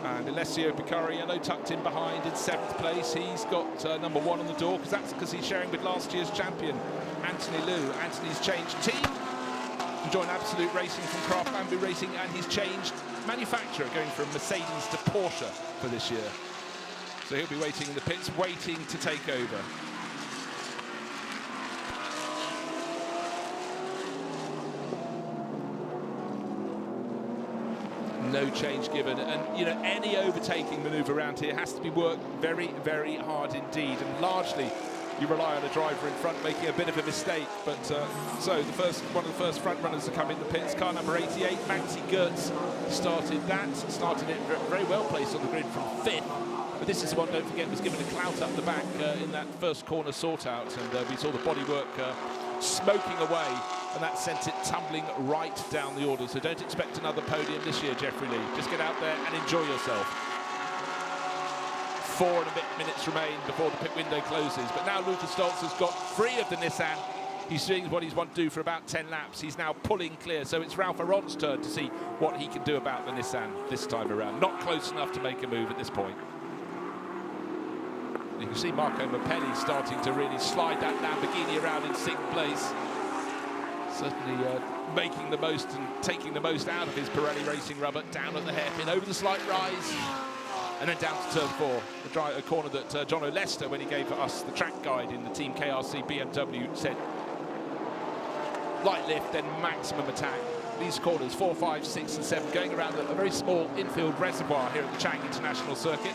And Alessio Picariello tucked in behind in 7th place. He's got number 1 on the door, because he's sharing with last year's champion, Anthony Liu. Anthony's changed team to join Absolute Racing from Craft Bamboo Racing, and he's changed manufacturer, going from Mercedes to Porsche for this year. So he'll be waiting in the pits, waiting to take over. No change given, and you know, any overtaking manoeuvre around here has to be worked very, very hard indeed, and largely you rely on a driver in front making a bit of a mistake. But so one of the first front runners to come in the pits, car number 88, Maxi Gertz, started it very well placed on the grid from 5th. But this is the one, don't forget, was given a clout up the back in that first corner sort out, and we saw the bodywork smoking away, and that sent it tumbling right down the order. So don't expect another podium this year, Jeffrey Lee. Just get out there and enjoy yourself. 4 and a bit minutes remain before the pit window closes. But now Lucas Stoltz has got free of the Nissan. He's doing what he's wanted to do for about 10 laps. He's now pulling clear. So it's Ralph Aron's turn to see what he can do about the Nissan this time around. Not close enough to make a move at this point. You can see Marco Mappelli starting to really slide that Lamborghini around in 6th place. Certainly making the most and taking the most out of his Pirelli Racing rubber. Down at the hairpin, over the slight rise, and then down to turn 4. A corner that John O'Lester, when he gave us the track guide in the Team KRC BMW, said light lift, then maximum attack. These corners, 4, 5, 6 and 7, going around a very small infield reservoir here at the Chang International Circuit.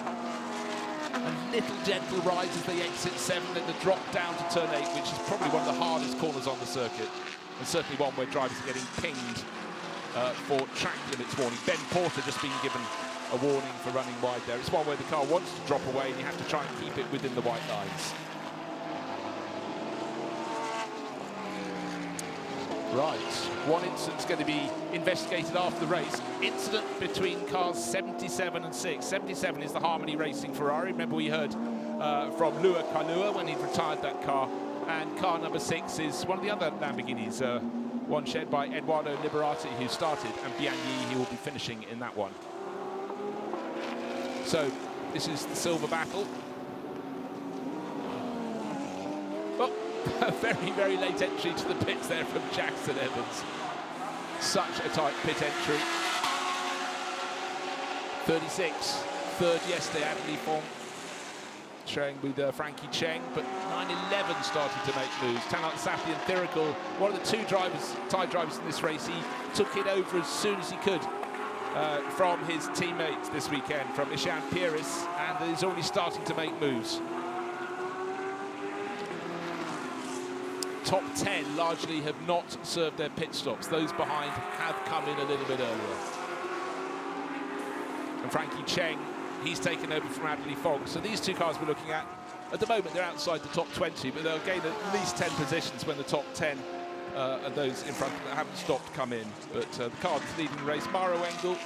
A little gentle rise as they exit 7, then the drop down to turn 8, which is probably one of the hardest corners on the circuit, and certainly one where drivers are getting pinged for track limits warning. Ben Porter just being given a warning for running wide there. It's one where the car wants to drop away and you have to try and keep it within the white lines. Right, one incident's going to be investigated after the race. Incident between cars 77 and 6. 77 is the Harmony Racing Ferrari. Remember we heard from Lua Kalua when he retired that car. And car number 6 is one of the other Lamborghinis, one shared by Eduardo Liberati, who started, and Bian Yi, who will be finishing in that one. So this is the silver battle. Oh, a very, very late entry to the pits there from Jackson Evans. Such a tight pit entry. 36, third yesterday, Adley Fong. Showing with Frankie Chang, but 9-11 started to make moves. Tanat Sathi and Thirikul, one of the two drivers, Thai drivers in this race, he took it over as soon as he could from his teammates this weekend, from Ishan Pieris, and he's already starting to make moves. Top 10 largely have not served their pit stops. Those behind have come in a little bit earlier. And Frankie Chang, he's taken over from Adley Fogg. So these two cars we're looking at the moment, they're outside the top 20, but they'll gain at least 10 positions when the top 10 and those in front that haven't stopped come in. But the car that's leading the race, Maro Engel,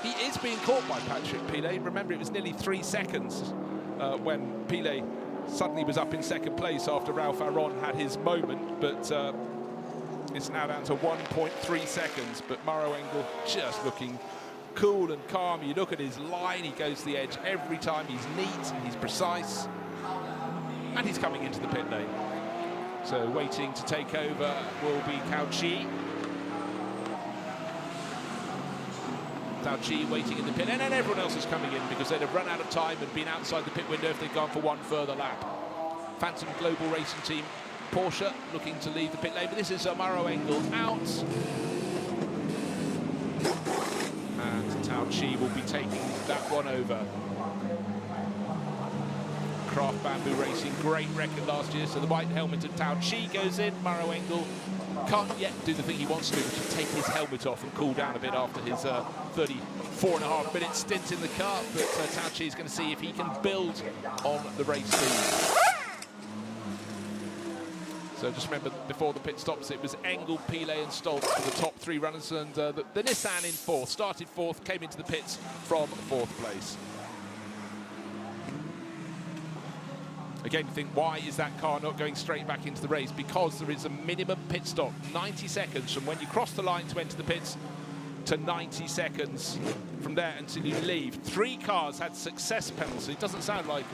he is being caught by Patrick Pilet. Remember, it was nearly 3 seconds when Pilet suddenly was up in second place after Ralph Aron had his moment, but it's now down to 1.3 seconds. But Maro Engel just looking cool and calm. You look at his line, he goes to the edge every time. He's neat, he's precise, and he's coming into the pit lane. So waiting to take over will be Cao Chi. Cao Chi waiting in the pit lane, and everyone else is coming in because they'd have run out of time and been outside the pit window if they'd gone for one further lap. Phantom Global Racing Team Porsche looking to leave the pit lane, but this is Maro Engel out. And Cao Chi will be taking that one over. Craft Bamboo Racing, great record last year, so the white helmet of Cao Chi goes in. Maro Engel can't yet do the thing he wants to do, which is take his helmet off and cool down a bit after his 34.5-minute stint in the car, but Cao Chi is going to see if he can build on the race lead. So just remember, before the pit stops, it was Engel, Pilet and Stoltz for the top 3 runners, and the Nissan in 4th, started 4th, came into the pits from 4th place. Again, you think, why is that car not going straight back into the race? Because there is a minimum pit stop, 90 seconds from when you cross the line to enter the pits to 90 seconds from there until you leave. 3 cars had success penalty. It doesn't sound like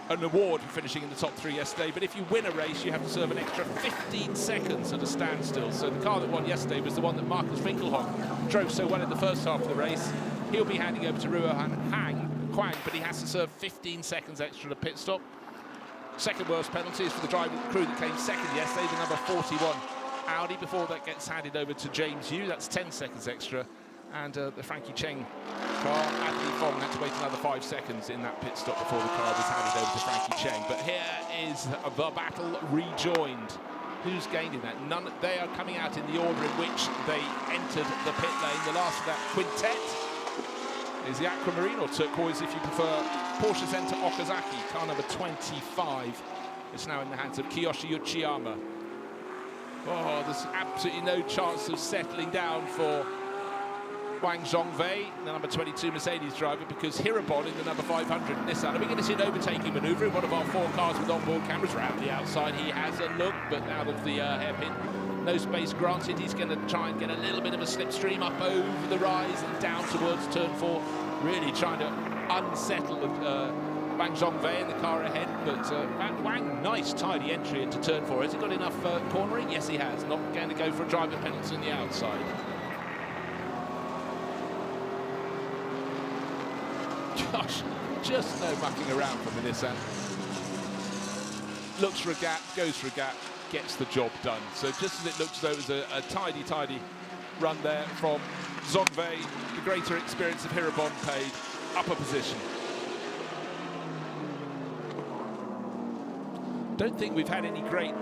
an award for finishing in the top 3 yesterday, but if you win a race, you have to serve an extra 15 seconds at a standstill. So the car that won yesterday was the one that Marcus Winkelhock drove so well in the first half of the race. He'll be handing over to Ruohan Quang, but he has to serve 15 seconds extra at a pit stop. Second worst penalty is for the driver crew that came second yesterday, the number 41 Audi. Before that gets handed over to James Yu, that's 10 seconds extra. And the Frankie Cheng car, Adley Fong had to wait another 5 seconds in that pit stop before the car was handed over to Frankie Cheng. But here is the battle rejoined. Who's gained in that? None. They are coming out in the order in which they entered the pit lane. The last of that quintet is the aquamarine, or turquoise if you prefer, Porsche Center Okazaki, car number 25. It's now in the hands of Kiyoshi Uchiyama. Oh, there's absolutely no chance of settling down for Wang Zhongwei, the number 22 Mercedes driver, because Hirabon in the number 500 Nissan. Are we going to see an overtaking manoeuvre in one of our 4 cars with onboard cameras? Around the outside, he has a look, but out of the hairpin. No space granted. He's going to try and get a little bit of a slipstream up over the rise and down towards turn 4. Really trying to unsettle Wang Zhongwei in the car ahead. But Wang, nice tidy entry into turn 4. Has he got enough cornering? Yes, he has. Not going to go for a driver penalty on the outside. Gosh, just no mucking around from the Nissan. Looks for a gap, goes for a gap, gets the job done. So just as it looks as though it was a tidy run there from Zhongwei, the greater experience of Hirabon paid, upper position. Don't think we've had any great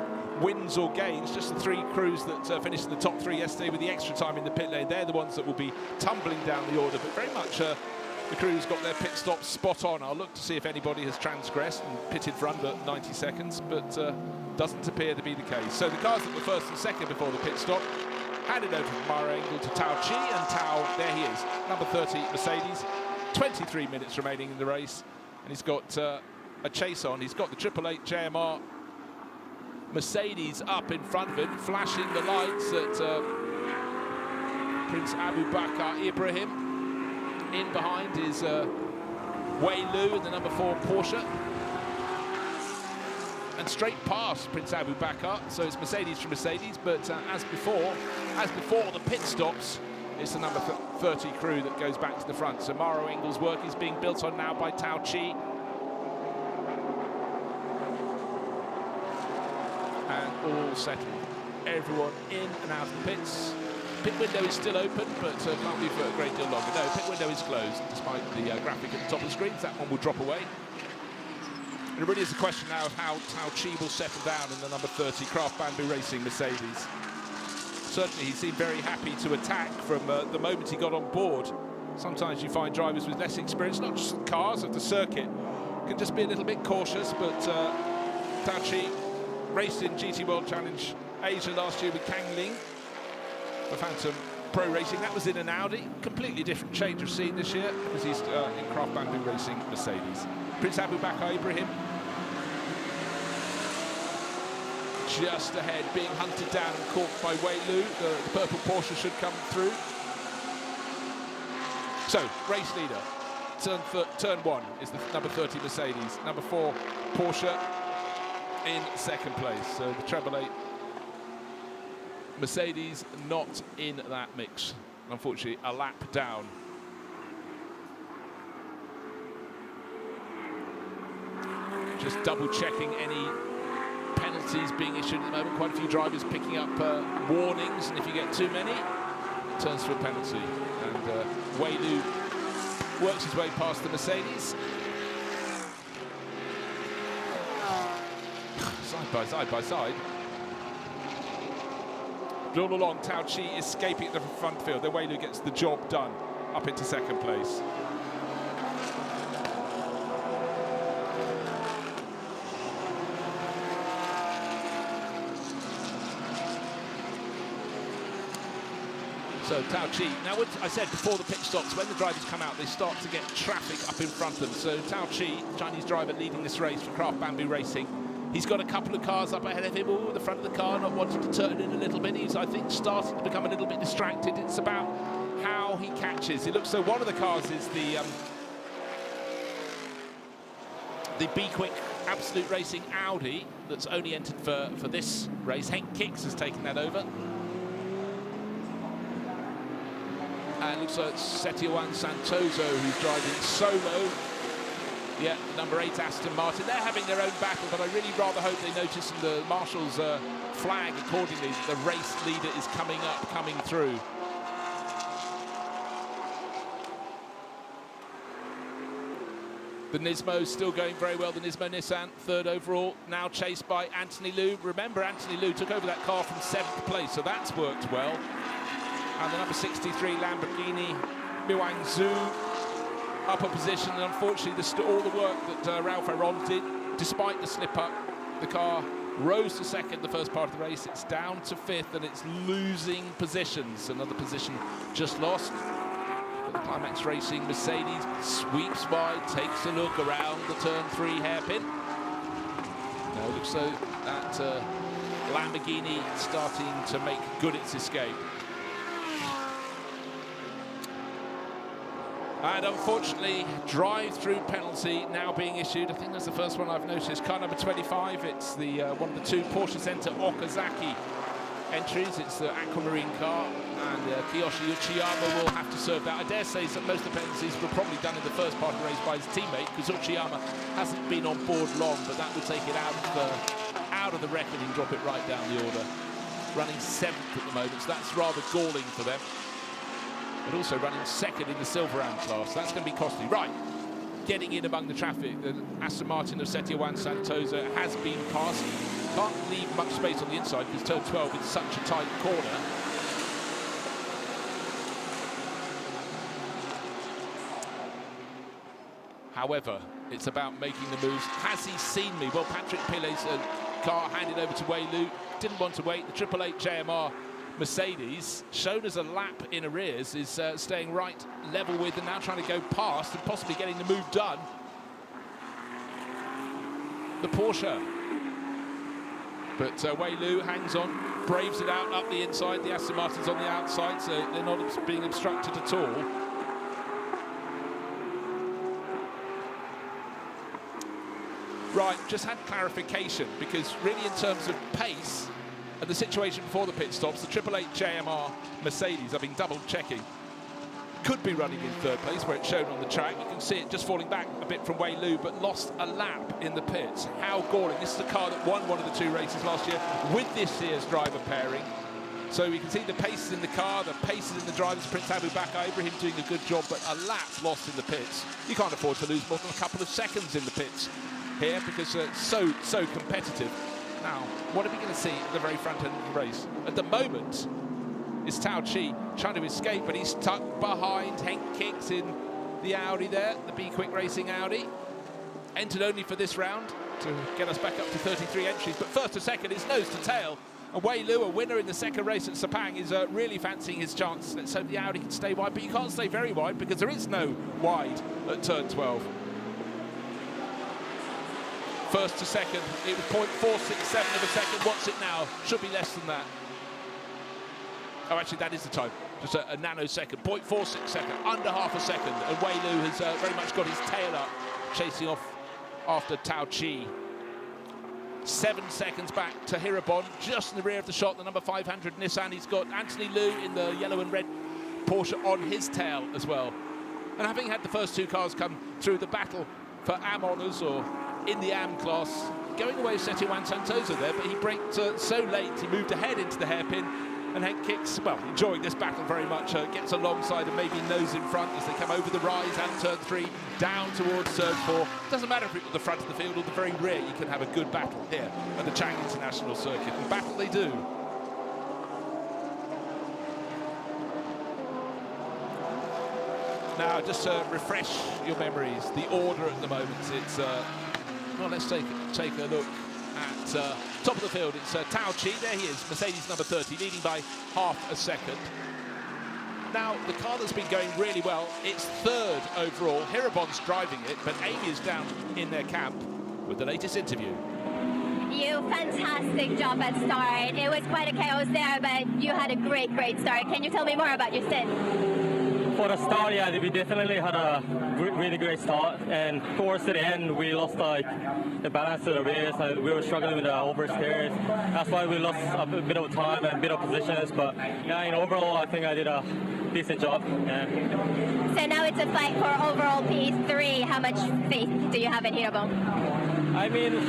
wins or gains, just the 3 crews that finished in the top 3 yesterday with the extra time in the pit lane. They're the ones that will be tumbling down the order, but very much the crew's got their pit stops spot on. I'll look to see if anybody has transgressed and pitted for under 90 seconds, but doesn't appear to be the case. So the cars that were first and second before the pit stop handed over from Maro Engel to Cao Chi, and Tao, there he is, number 30 Mercedes. 23 minutes remaining in the race, and he's got a chase on. He's got the 888 JMR Mercedes up in front of him, flashing the lights at Prince Abu Bakr Ibrahim. In behind is Wei Lu in the number 4 Porsche. And straight past Prince Abu Bakr, so it's Mercedes from Mercedes, but as before the pit stops, it's the number 30 crew that goes back to the front. So Maro Engel's work is being built on now by Tao Chi. And all settled. Everyone in and out of the pits. Pit window is still open, but can't be for a great deal longer. No, pit window is closed, despite the graphic at the top of the screen. That one will drop away. And it really is a question now of how Tao Chi will settle down in the number 30 Craft Bamboo Racing Mercedes. Certainly, he seemed very happy to attack from the moment he got on board. Sometimes you find drivers with less experience, not just cars, of the circuit, can just be a little bit cautious, but Tao Chi raced in GT World Challenge Asia last year with Kang Ling for Phantom Pro Racing. That was in an Audi. Completely different change of scene this year because he's in Craft Bamboo Racing Mercedes. Prince Abu Bakr Ibrahim just ahead, being hunted down and caught by Wei Lu. The purple Porsche should come through. So, race leader, turn 1 is the number 30 Mercedes. Number 4 Porsche in second place. So the treble 8 Mercedes not in that mix. Unfortunately, a lap down. Just double checking any penalties being issued at the moment. Quite a few drivers picking up warnings, and if you get too many, it turns to a penalty. And Wei Lu works his way past the Mercedes. Side by side. But all along, Tao Chi escaping at the front field. Then Wei Lu gets the job done up into second place. So Tao Chi, now what I said before the pit stops, when the drivers come out, they start to get traffic up in front of them. So Tao Chi, Chinese driver leading this race for Craft Bamboo Racing, he's got a couple of cars up ahead of him. Ooh, the front of the car not wanting to turn in a little bit. He's, I think, starting to become a little bit distracted. It's about how he catches. It looks so one of the cars is the Be Quick Absolute Racing Audi that's only entered for this race. Henk Kicks has taken that over. And looks like Setioan Santoso who's driving solo. Yeah, number 8 Aston Martin. They're having their own battle, but I really rather hope they notice in the marshal's flag accordingly that the race leader is coming through. The Nismo still going very well. The Nismo Nissan, 3rd overall, now chased by Anthony Liu. Remember, Anthony Liu took over that car from 7th place, so that's worked well. And the number 63 Lamborghini Miwang Zhu upper position, and unfortunately all the work that Ralph Aron did, despite the slip up, the car rose to 2nd the first part of the race. It's down to 5th and it's losing positions. Another position just lost. But the Climax Racing Mercedes sweeps by, takes a look around the turn 3 hairpin. Now it looks so that Lamborghini starting to make good its escape. And unfortunately, drive-through penalty now being issued. I think that's the first one I've noticed. Car number 25, it's the one of the 2 Porsche Center Okazaki entries. It's the aquamarine car, and Kiyoshi Uchiyama will have to serve that. I dare say that most of the penalties were probably done in the first part of the race by his teammate, because Uchiyama hasn't been on board long, but that would take it out of the record and drop it right down the order. Running 7th at the moment, so that's rather galling for them. But also running 2nd in the Silverand class. That's going to be costly. Right, getting in among the traffic. The Aston Martin of Setioan Santosa has been passed. Can't leave much space on the inside because turn 12 is such a tight corner. However, it's about making the moves. Has he seen me? Well, Patrick Pille's car handed over to Wei Lu. Didn't want to wait. The 888 JMR Mercedes, shown as a lap in arrears, is staying right level with and now trying to go past and possibly getting the move done. The Porsche. But Wei Lu hangs on, braves it out up the inside. The Aston Martin's on the outside, so they're not being obstructed at all. Right, just had clarification, because really in terms of pace and the situation before the pit stops, the 888 JMR Mercedes, I've been double checking, could be running in third place where it's shown on the track. You can see it just falling back a bit from Wei Lu, but lost a lap in the pits. How galling. This is a car that won one of the 2 races last year with this year's driver pairing. So you can see the paces in the car, the paces in the drivers. Prince Abu Bakr Ibrahim doing a good job, but a lap lost in the pits. You can't afford to lose more than a couple of seconds in the pits here, because it's so competitive. Now, what are we going to see at the very front end of the race? At the moment, it's Tao Chi trying to escape, but he's tucked behind Henk Kicks in the Audi there, the Be Quick Racing Audi. Entered only for this round to get us back up to 33 entries, but first to second is nose to tail. And Wei Lu, a winner in the second race at Sepang, is really fancying his chance. Let's hope the Audi can stay wide, but you can't stay very wide because there is no wide at turn 12. First to second, it was 0.467 of a second. What's it now? Should be less than that. Oh, actually, that is the time. Just a nanosecond. 0.46 second, under half a second. And Wei Lu has very much got his tail up, chasing off after Tao Chi. 7 seconds back to Hirabon, just in the rear of the shot, the number 500 Nissan. He's got Anthony Liu in the yellow and red Porsche on his tail as well. And having had the first 2 cars come through the battle for AM honours, or in the AM class, going away Setiwan Santosa there, but he braked so late, he moved ahead into the hairpin. And Henk Kicks, well, enjoying this battle very much, gets alongside and maybe nose in front as they come over the rise and turn 3, down towards turn 4. Doesn't matter if it's at the front of the field or the very rear, you can have a good battle here at the Chang International Circuit. And battle they do. Now, just to refresh your memories, the order at the moment, it's, well, let's take a look at top of the field. It's Tao Chi, there he is, Mercedes number 30, leading by half a second. Now, the car that's been going really well, it's third overall. Hirabon's driving it, but Amy is down in their camp with the latest interview. You, fantastic job at start. It was quite a chaos there, but you had a great start. Can you tell me more about your stint? For the start, yeah, we definitely had a really great start, and towards the end, we lost the balance of the race. We were struggling with the oversteers. That's why we lost a bit of time and a bit of positions. But yeah, overall, I think I did a decent job. Yeah. So now it's a fight for overall P3. How much faith do you have in Hirabon? I mean,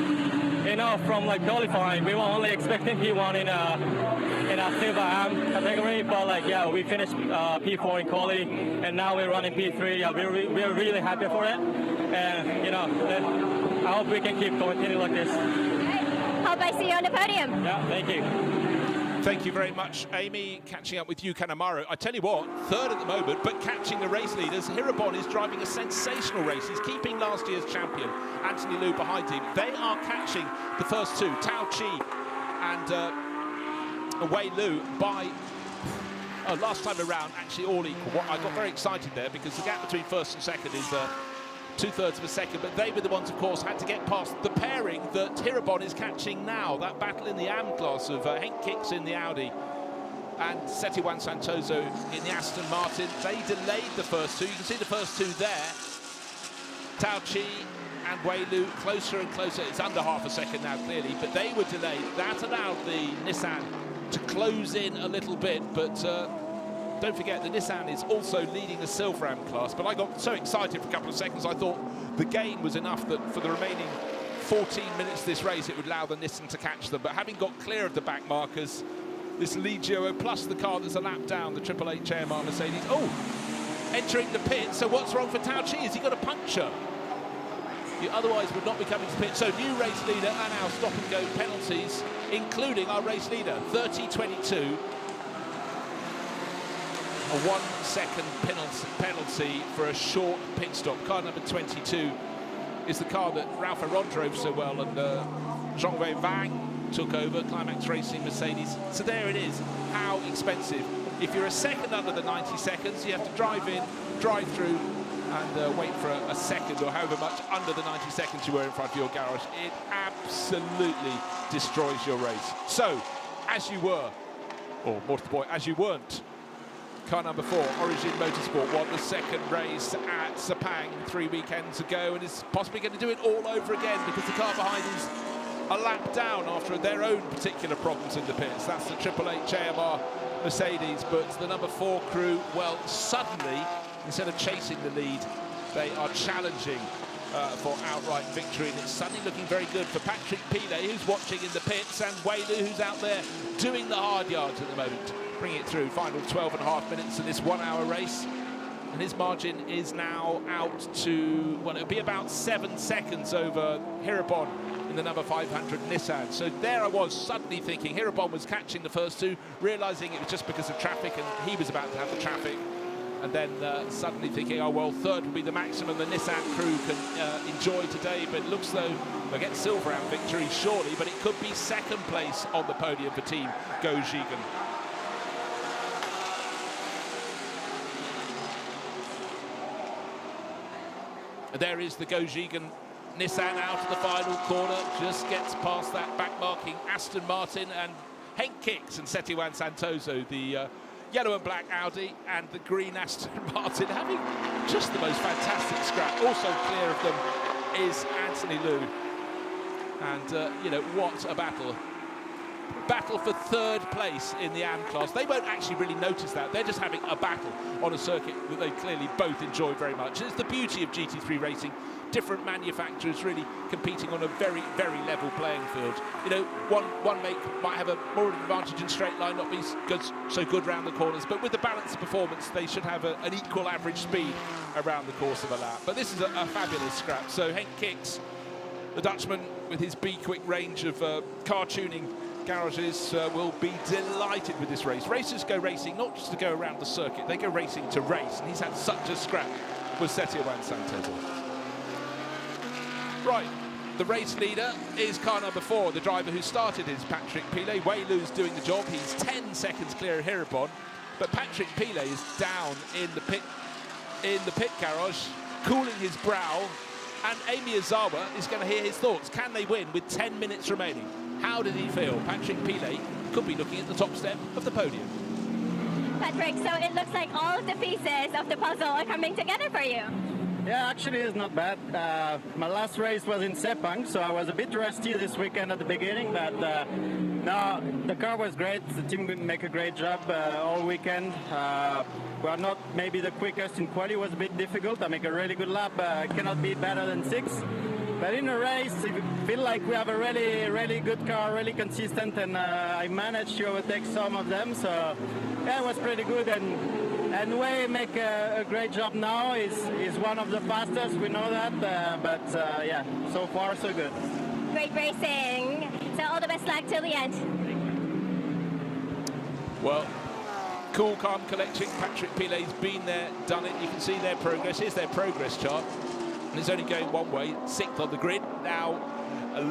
from qualifying, we were only expecting P1 in a silver AM category, but yeah, we finished P4 in quali, and now we're running P3. Yeah, we're really happy for it, and I hope we can keep continuing like this. Right. Hope I see you on the podium. Yeah, thank you. Thank you very much, Amy. Catching up with you, Kanemaru. I tell you what, third at the moment, but catching the race leaders. Hirabon is driving a sensational race. He's keeping last year's champion, Anthony Liu, behind him. They are catching the first 2, Tao Chi and Wei Lu, by last time around, actually all equal. I got very excited there because the gap between first and second is 2/3 of a second, but they were the ones, of course, had to get past the pairing that Hirabon is catching now. That battle in the AM class of Henk Kicks in the Audi and Setiwan Santoso in the Aston Martin. They delayed the first 2. You can see the first 2 there. Tao Chi and Wei Lu closer and closer. It's under half a second now, clearly, but they were delayed. That allowed the Nissan to close in a little bit, but don't forget the Nissan is also leading the Silver AM class. But I got so excited for a couple of seconds, I thought the gain was enough that for the remaining 14 minutes of this race, it would allow the Nissan to catch them. But having got clear of the back markers, this Legio plus the car that's a lap down, the 888 JMR Mercedes. Oh, entering the pit. So what's wrong for Tao Chi? Has he got a puncture? He otherwise would not be coming to pit. So new race leader and our stop and go penalties, including our race leader, 30.22. A 1 second penalty for a short pit stop. Car number 22 is the car that Ralph Aron drove so well, and Zhongwei Wang took over, Climax Racing Mercedes. So there it is. How expensive. If you're a second under the 90 seconds, you have to drive in, drive through, and wait for a second or however much under the 90 seconds you were in front of your garage, it absolutely destroys your race. So, as you were, or more to the point, as you weren't, car number 4, Origin Motorsport, won the second race at Sepang 3 weekends ago and is possibly going to do it all over again because the car behind is a lap down after their own particular problems in the pits. That's the 888 JMR Mercedes, but the number 4 crew, well, suddenly, instead of chasing the lead, they are challenging for outright victory, and it's suddenly looking very good for Patrick Pilet, who's watching in the pits, and Waylu, who's out there doing the hard yards at the moment. Bring it through, final 12.5 minutes in this 1 hour race, and his margin is now out to, well, it'll be about 7 seconds over Hirabon in the number 500 Nissan. So there I was suddenly thinking Hirabon was catching the first 2, realizing it was just because of traffic and he was about to have the traffic, and then suddenly thinking, oh well, 3rd will be the maximum the Nissan crew can enjoy today, but it looks though they'll get silver out victory surely, but it could be 2nd place on the podium for Team Go-Jigen. There is the Go-Jigen Nissan out of the final corner, just gets past that back-marking Aston Martin, and Henk Kiks and Setiwan Santoso, the yellow and black Audi and the green Aston Martin, having just the most fantastic scrap. Also clear of them is Anthony Liu. And, you know, what a battle. Battle for 3rd place in the AM class. They won't actually really notice that. They're just having a battle on a circuit that they clearly both enjoy very much. It's the beauty of GT3 racing. Different manufacturers really competing on a very, very level playing field. You know, one make might have a more advantage in straight line, not be so good round the corners, but with the balance of performance, they should have an equal average speed around the course of a lap. But this is a fabulous scrap. So Henk Kiks, the Dutchman, with his B-Quick range of car tuning garages, will be delighted with this race. Racers go racing not just to go around the circuit, they go racing to race, and he's had such a scrap with Setiwan Santoso. Right, the race leader is car number 4. The driver who started is Patrick Pilet. Waylu's doing the job. He's 10 seconds clear of Hirabon, but Patrick Pilet is down in the pit garage, cooling his brow, and Amy Ozawa is going to hear his thoughts. Can they win with 10 minutes remaining? How did he feel? Patrick Pilet could be looking at the top step of the podium. Patrick, so it looks like all of the pieces of the puzzle are coming together for you. Yeah, actually it's not bad. My last race was in Sepang, so I was a bit rusty this weekend at the beginning, but no, the car was great. The team would make a great job all weekend. We are not maybe the quickest in quali, was a bit difficult. I make a really good lap, cannot be better than 6. But in a race, I feel like we have a really, really good car, really consistent, and I managed to overtake some of them, so yeah, it was pretty good. And Way make a great job now. Is one of the fastest, we know that, but yeah, so far so good. Great racing. So all the best luck till the end. Well, cool, calm, collecting. Patrick Pilet's been there, done it. You can see their progress. Here's their progress chart. And it's only going one way, 6th on the grid, now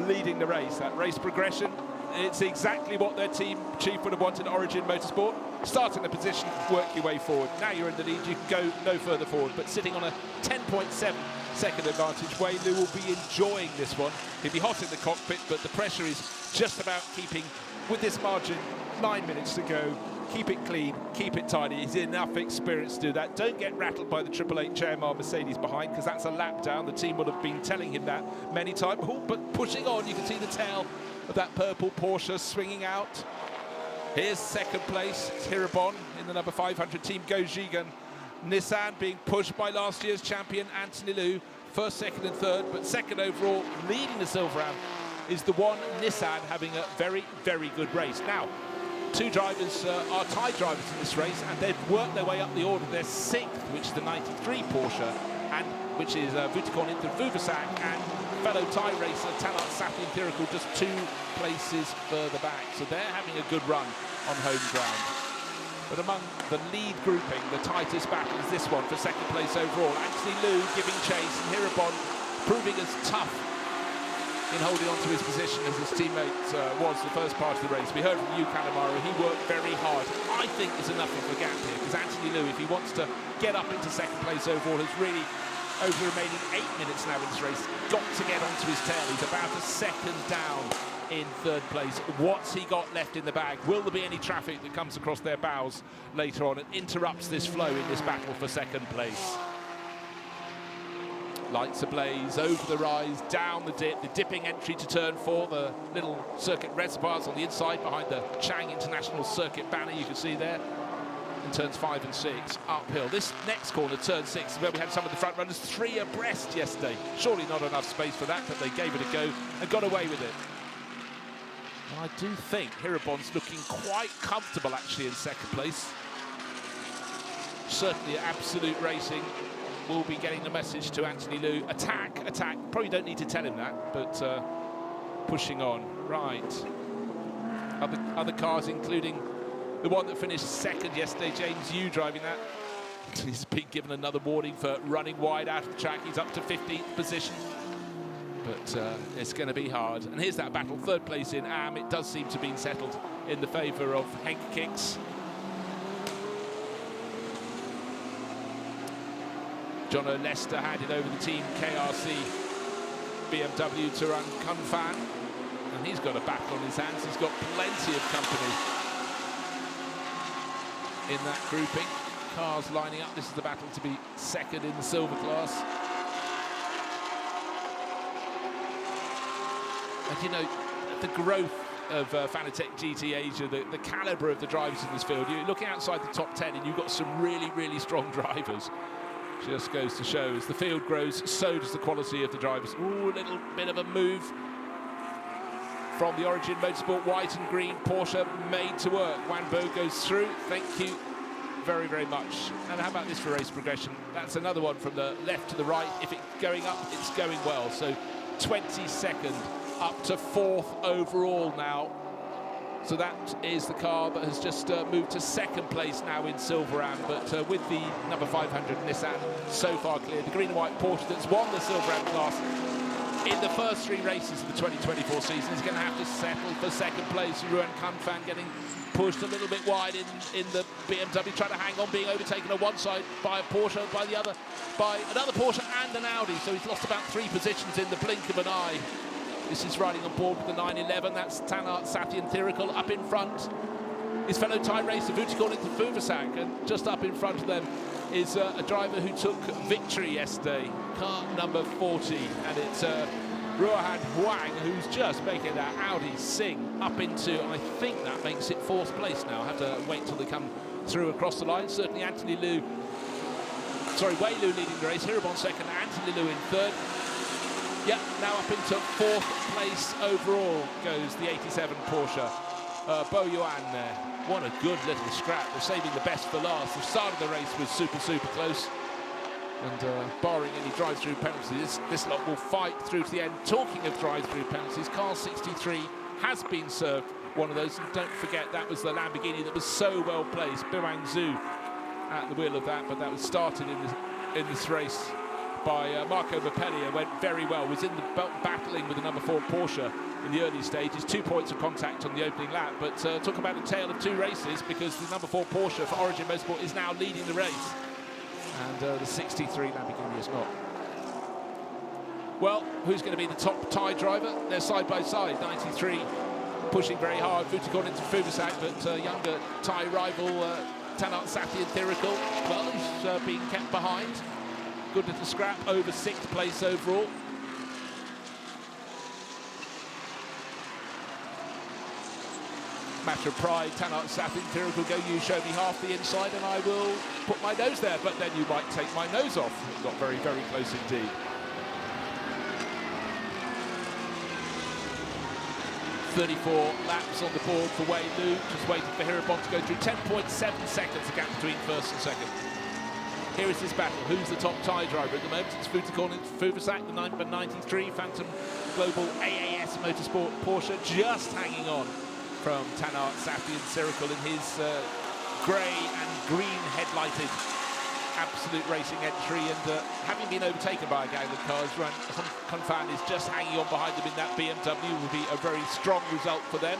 leading the race. That race progression, it's exactly what their team chief would have wanted, Origin Motorsport. Start in the position, work your way forward. Now you're in the lead, you can go no further forward, but sitting on a 10.7 second advantage. Waylu will be enjoying this one. He'll be hot in the cockpit, but the pressure is just about keeping, with this margin, 9 minutes to go. Keep it clean, keep it tidy. He's enough experience to do that. Don't get rattled by the 888 JMR Mercedes behind, because that's a lap down. The team would have been telling him that many times. Oh, but pushing on, you can see the tail of that purple Porsche swinging out. Here's 2nd place, it's Hirabon in the number 500 Team Go-Jigen. Nissan being pushed by last year's champion Anthony Liu. 1st, 2nd and 3rd, but 2nd overall, leading the silver round, is the one Nissan having a very, very good race. Now, 2 drivers are tie drivers in this race, and they've worked their way up the order. They're 6th, which is the 93 Porsche, and which is Vutikon Inter Vuvasak, and fellow tie racer Talat Safi Empirical just 2 places further back. So they're having a good run on home ground. But among the lead grouping, the tightest battle is this one for 2nd place overall. Anthony Liu giving chase, and Hirabon proving as tough in holding on to his position as his teammate was the first part of the race. We heard from you, Calamaro, he worked very hard. I think there's enough of a gap here, because Anthony Liu, if he wants to get up into second place overall, has really, over the remaining 8 minutes now in this race, got to get onto his tail. He's about a second down in third place. What's he got left in the bag? Will there be any traffic that comes across their bows later on and interrupts this flow in this battle for second place? Lights ablaze, over the rise, down the dip, the dipping entry to turn 4, the little circuit reservoirs on the inside behind the Chang International Circuit banner you can see there. In turns 5 and 6, uphill. This next corner, turn 6, is where we had some of the front runners 3 abreast yesterday. Surely not enough space for that, but they gave it a go and got away with it. And I do think Hirabon's looking quite comfortable actually in second place. Certainly Absolute Racing will be getting the message to Anthony Liu. Attack, attack. Probably don't need to tell him that, but pushing on. Right. Other cars, including the one that finished second yesterday, James Yu driving that. He's been given another warning for running wide out of the track. He's up to 15th position. But it's going to be hard. And here's that battle. Third place in Am. It does seem to have been settled in the favour of Henk Kicks. Jono Lester handed over the team KRC BMW to run Kunfan. And he's got a battle on his hands. He's got plenty of company in that grouping. Cars lining up. This is the battle to be second in the silver class. And you know, the growth of Fanatec GT Asia, the calibre of the drivers in this field, you're looking outside the top 10 and you've got some really, really strong drivers. Just goes to show, as the field grows, so does the quality of the drivers. Ooh, a little bit of a move from the Origin Motorsport white and green Porsche, made to work. Wanbo goes through. Thank you very, very much. And how about this for race progression? That's another one from the left to the right. If it's going up, it's going well. So 22nd up to 4th overall now. So that is the car that has just moved to second place now in Silver Am, but with the number 500 Nissan so far clear. The green and white Porsche that's won the Silver Am class in the first 3 races of the 2024 season is going to have to settle for second place. Ruan Kunfan getting pushed a little bit wide in the BMW, trying to hang on, being overtaken on one side by a Porsche, by the other by another Porsche and an Audi. So he's lost about 3 positions in the blink of an eye. This is riding on board with the 911. That's Tanart Sathian Thirikul up in front. His fellow Thai racer Vutikon into Fuvasak, and just up in front of them is a driver who took victory yesterday, car number 40, and it's Ruohan Huang who's just making that Audi sing up into, I think that makes it 4th place now. I'll have to wait till they come through across the line. Certainly Anthony Liu, Wei Lu leading the race, Hirabon second, Anthony Liu in third. Yeah, now up into 4th place overall goes the 87 Porsche. Bo Yuan there. What a good little scrap. They're saving the best for last. The start of the race was super, super close. And barring any drive-through penalties, this lot will fight through to the end. Talking of drive-through penalties, car 63 has been served one of those. And don't forget, that was the Lamborghini that was so well placed. Birang Zhu at the wheel of that, but that was started in this race by Marco Mapellier, went very well, was in the battling with the number 4 Porsche in the early stages, 2 points of contact on the opening lap, but talk about a tale of 2 races, because the number 4 Porsche for Origin Motorsport is now leading the race, and the 63 Lamborghini is not. Well, who's going to be the top Thai driver? They're side by side, 93 pushing very hard, Vutikon into Fuvasak, but younger Thai rival Tanart Sathian Thirikul, well, he's being kept behind. Good little scrap, over 6th place overall. Matter of pride, Tanart Sathian Thirikul go, you show me half the inside and I will put my nose there, but then you might take my nose off. It got very, very close indeed. .34 laps on the board for Wei Lu, just waiting for Hirabon to go through. 10.7 seconds, the gap between first and second. Here is this battle. Who's the top Thai driver at the moment? It's Vutikon into Fuvasak, the number 93 Phantom Global AAS Motorsport Porsche, just hanging on from Tanart Sathian Thirikul in his grey and green headlighted absolute racing entry, and having been overtaken by a gang of cars, Hong Fan is just hanging on behind them in that BMW. Will be a very strong result for them.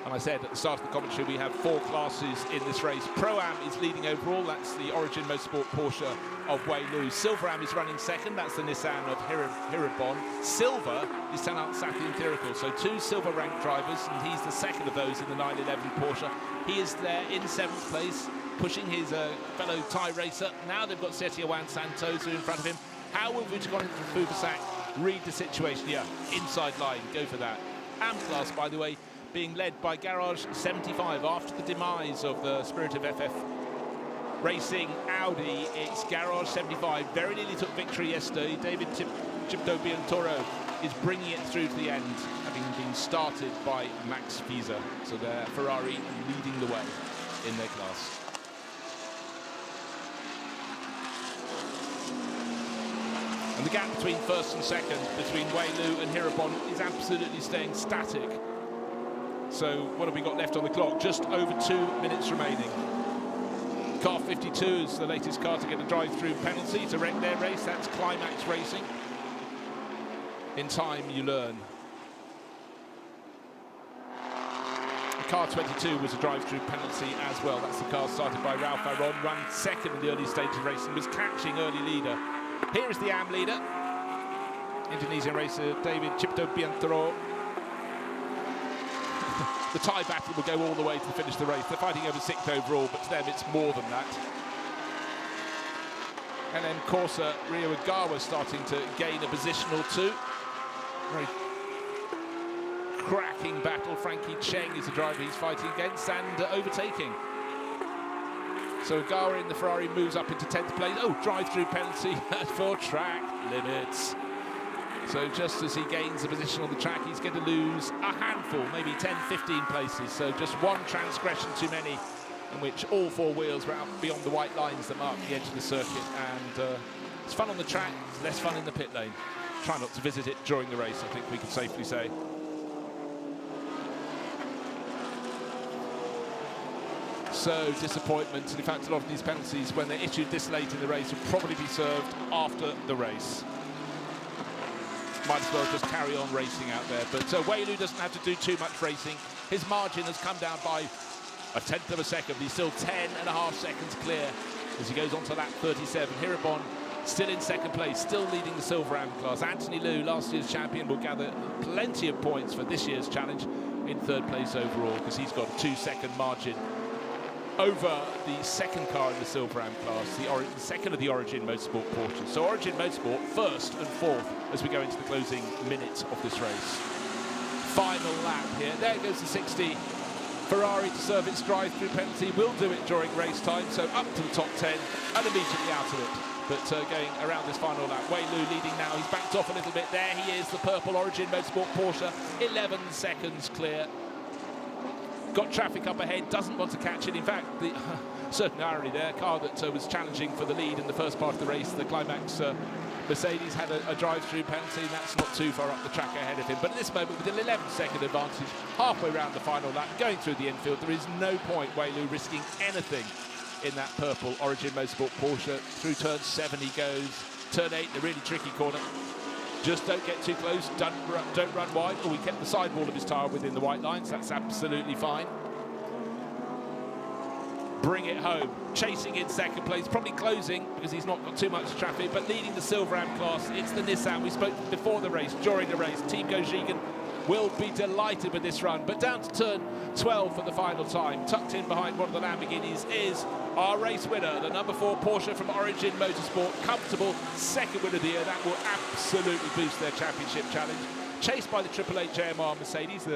And I said at the start of the commentary, we have 4 classes in this race. Pro-Am is leading overall. That's the Origin Motorsport Porsche of Wei Lu. Silver-Am is running second. That's the Nissan of Hirabon. Silver is Tanat Sathi Empirical. So 2 silver-ranked drivers, and he's the second of those in the 911 Porsche. He is there in 7th place, pushing his fellow Thai racer. Now they've got Setiawan Santosa in front of him. How will Vujikonin from Fubasak read the situation? Yeah, inside line, go for that. Am class, by the way, being led by Garage 75 after the demise of the Spirit of FF Racing Audi. It's Garage 75, very nearly took victory yesterday. David Chipto Biantoro is bringing it through to the end, having been started by Max Fiesa. So they're Ferrari leading the way in their class. And the gap between first and second, between Wei Lu and Hirabon, is absolutely staying static. So what have we got left on the clock? Just over 2 minutes remaining. Car 52 is the latest car to get a drive-through penalty to wreck their race. That's Climax Racing. In time, you learn. Car 22 was a drive-through penalty as well. That's the car started by Ralph Aron, run second in the early stages of racing, was catching early leader. Here is the AM leader, Indonesian racer David Chipto Biantoro. The Thai battle will go all the way to the finish of the race. They're fighting over 6th overall, but to them it's more than that. And then Corsa Rio Ogawa starting to gain a position or two. Very cracking battle. Frankie Chang is the driver he's fighting against and overtaking. So Ogawa in the Ferrari moves up into 10th place. Oh, drive-through penalty for track limits. So just as he gains a position on the track, he's going to lose a handful, maybe 10, 15 places. So just one transgression too many, in which all 4 wheels were out beyond the white lines that mark the edge of the circuit. And it's fun on the track, it's less fun in the pit lane. Try not to visit it during the race, I think we can safely say. So disappointment, and in fact a lot of these penalties, when they're issued this late in the race, will probably be served after the race. Might as well just carry on racing out there. But Wei Lu doesn't have to do too much racing. His margin has come down by 1/10 of a second. He's still 10.5 seconds clear as he goes on to lap 37. Hirabon still in second place, still leading the Silver Am class. Anthony Liu, last year's champion, will gather plenty of points for this year's challenge in 3rd place overall, because he's got a 2-second margin over the second car in the Silver Am class, the second of the Origin Motorsport Porsche. So Origin Motorsport 1st and 4th as we go into the closing minutes of this race. Final lap here. There goes the 60. Ferrari to serve its drive-through penalty. Will do it during race time, so up to the top 10 and immediately out of it. But going around this final lap, Wei Lu leading now. He's backed off a little bit. There he is, the purple Origin Motorsport Porsche, 11 seconds clear. Got traffic up ahead, doesn't want to catch it. In fact, the certain irony there, car that was challenging for the lead in the first part of the race, the Climax Mercedes, had a drive-through penalty, and that's not too far up the track ahead of him. But at this moment, with an 11-second advantage, halfway around the final lap, going through the infield, there is no point Wei Lu risking anything in that purple Origin Motorsport Porsche. Through turn 7 he goes. Turn 8, the really tricky corner. Just don't get too close, don't run wide. Oh, he kept the sidewall of his tyre within the white lines. That's absolutely fine. Bring it home. Chasing in second place, probably closing because he's not got too much traffic, but leading the Silver Am class, it's the Nissan. We spoke before the race, during the race. Team Gojigan will be delighted with this run, but down to turn 12 for the final time. Tucked in behind one of the Lamborghinis is our race winner, the number 4 Porsche from Origin Motorsport. Comfortable second win of the year. That will absolutely boost their championship challenge. Chased by the AAA JMR Mercedes,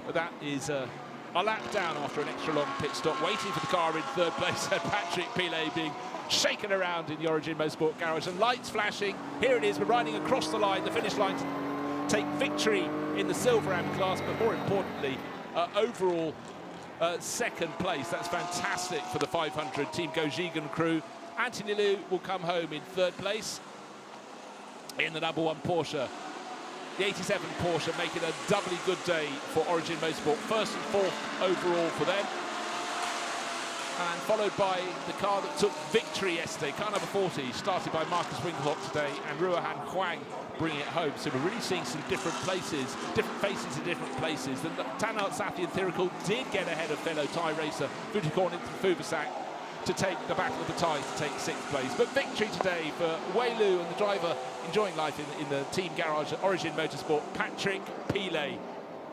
but that is a lap down after an extra long pit stop, waiting for the car in 3rd place, and Patrick Pilet being shaken around in the Origin Motorsport garage, and lights flashing. Here it is, we're riding across the line, the finish line, to take victory in the Silver Am class, but more importantly, overall second place. That's fantastic for the 500 Team Gojigan crew. Anthony Liu will come home in 3rd place in the number 1 Porsche. The 87 Porsche making a doubly good day for Origin Motorsport. 1st and 4th overall for them. and followed by the car that took victory yesterday, car number 40, started by Marcus Winkelhock today, and Ruohan Chang bringing it home. So we're really seeing some different places, different faces in different places. The Tanart Sathi and Thirikul did get ahead of fellow Thai racer Vutikorn into Fuvasak to take the battle of the ties to take 6th place. But victory today for Wei Lu and the driver enjoying life in the team garage at Origin Motorsport, Patrick Pillay.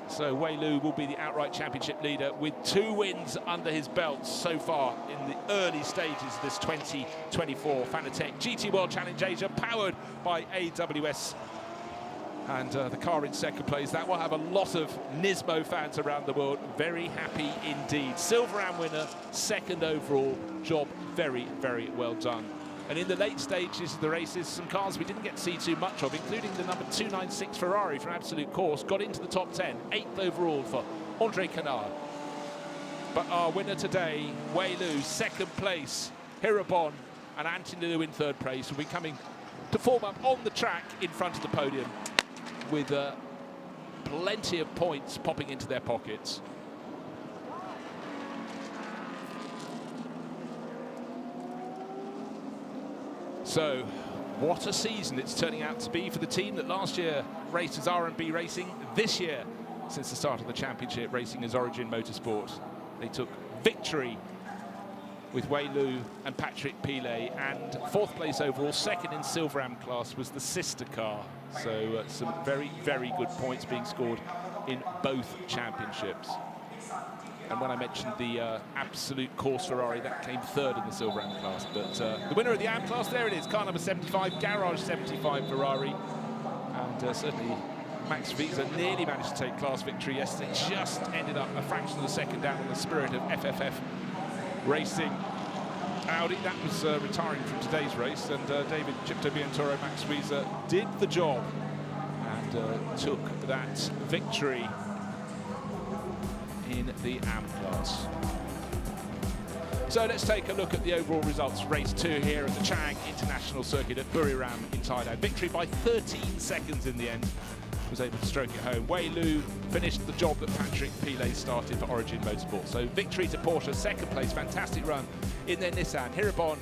So Wei Lu will be the outright championship leader with 2 wins under his belt so far in the early stages of this 2024 Fanatec GT World Challenge Asia, powered by AWS. And the car in 2nd place, that will have a lot of Nismo fans around the world very happy indeed. Silver Am winner, 2nd overall, job very, very well done. And in the late stages of the races, some cars we didn't get to see too much of, including the number 296 Ferrari from Absolute Course, got into the top 10, 8th overall for Andre Canard. But our winner today, Wei Lu, 2nd place, Hirabon and Anthony Liu in 3rd place, will be coming to form up on the track in front of the podium with plenty of points popping into their pockets. So, what a season it's turning out to be for the team that last year raced as R&B Racing. This year, since the start of the championship, racing as Origin Motorsport. They took victory with Wei Lu and Patrick Pillay, and 4th place overall. 2nd in Silver Am class was the sister car. So some very, very good points being scored in both championships. And when I mentioned the Absolute Course Ferrari, that came 3rd in the Silver Am class. But the winner of the Am class, there it is, car number 75, Garage 75 Ferrari. And certainly Max Visa nearly managed to take class victory yesterday, just ended up a fraction of a second down on the spirit of FFF Racing. Audi, that was retiring from today's race, and David Chipto-Bientoro, Max Visa did the job and took that victory in the AM class. So let's take a look at the overall results. Race 2 here at the Chang International Circuit at Buriram in Thailand. Victory by 13 seconds in the end. Was able to stroke it home. Wei Lu finished the job that Patrick Pillay started for Origin Motorsport. So victory to Porsche, 2nd place, fantastic run in their Nissan. Hirabon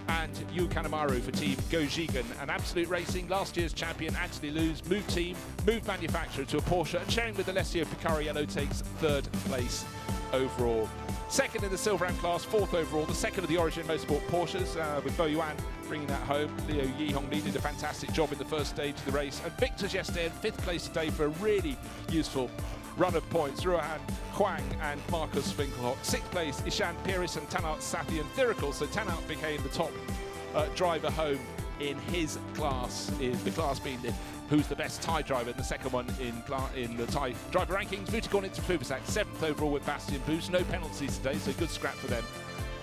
and Yu Kanemaru for Team Gojigan. And Absolute Racing, last year's champion Anthony Liu's moved team, moved manufacturer to a Porsche, and sharing with Alessio Picariello takes 3rd place overall. 2nd in the Silver Am class, 4th overall, the 2nd of the Origin Motorsport Porsches, with Bo Yuan bringing that home. Leo Yihong Li did a fantastic job in the 1st stage of the race, and victors yesterday, and 5th place today for a really useful run of points. Ruohan Chang and Marcus Winkelhock. 6th place, Ishan Piris and Tanart Sathi and Thirikul. So Tanart became the top driver home in his class, in the class being who's the best Thai driver, and the 2nd one in the Thai driver rankings. Vutikorn into Fuvasak, 7th overall with Bastian Boost. No penalties today, so good scrap for them.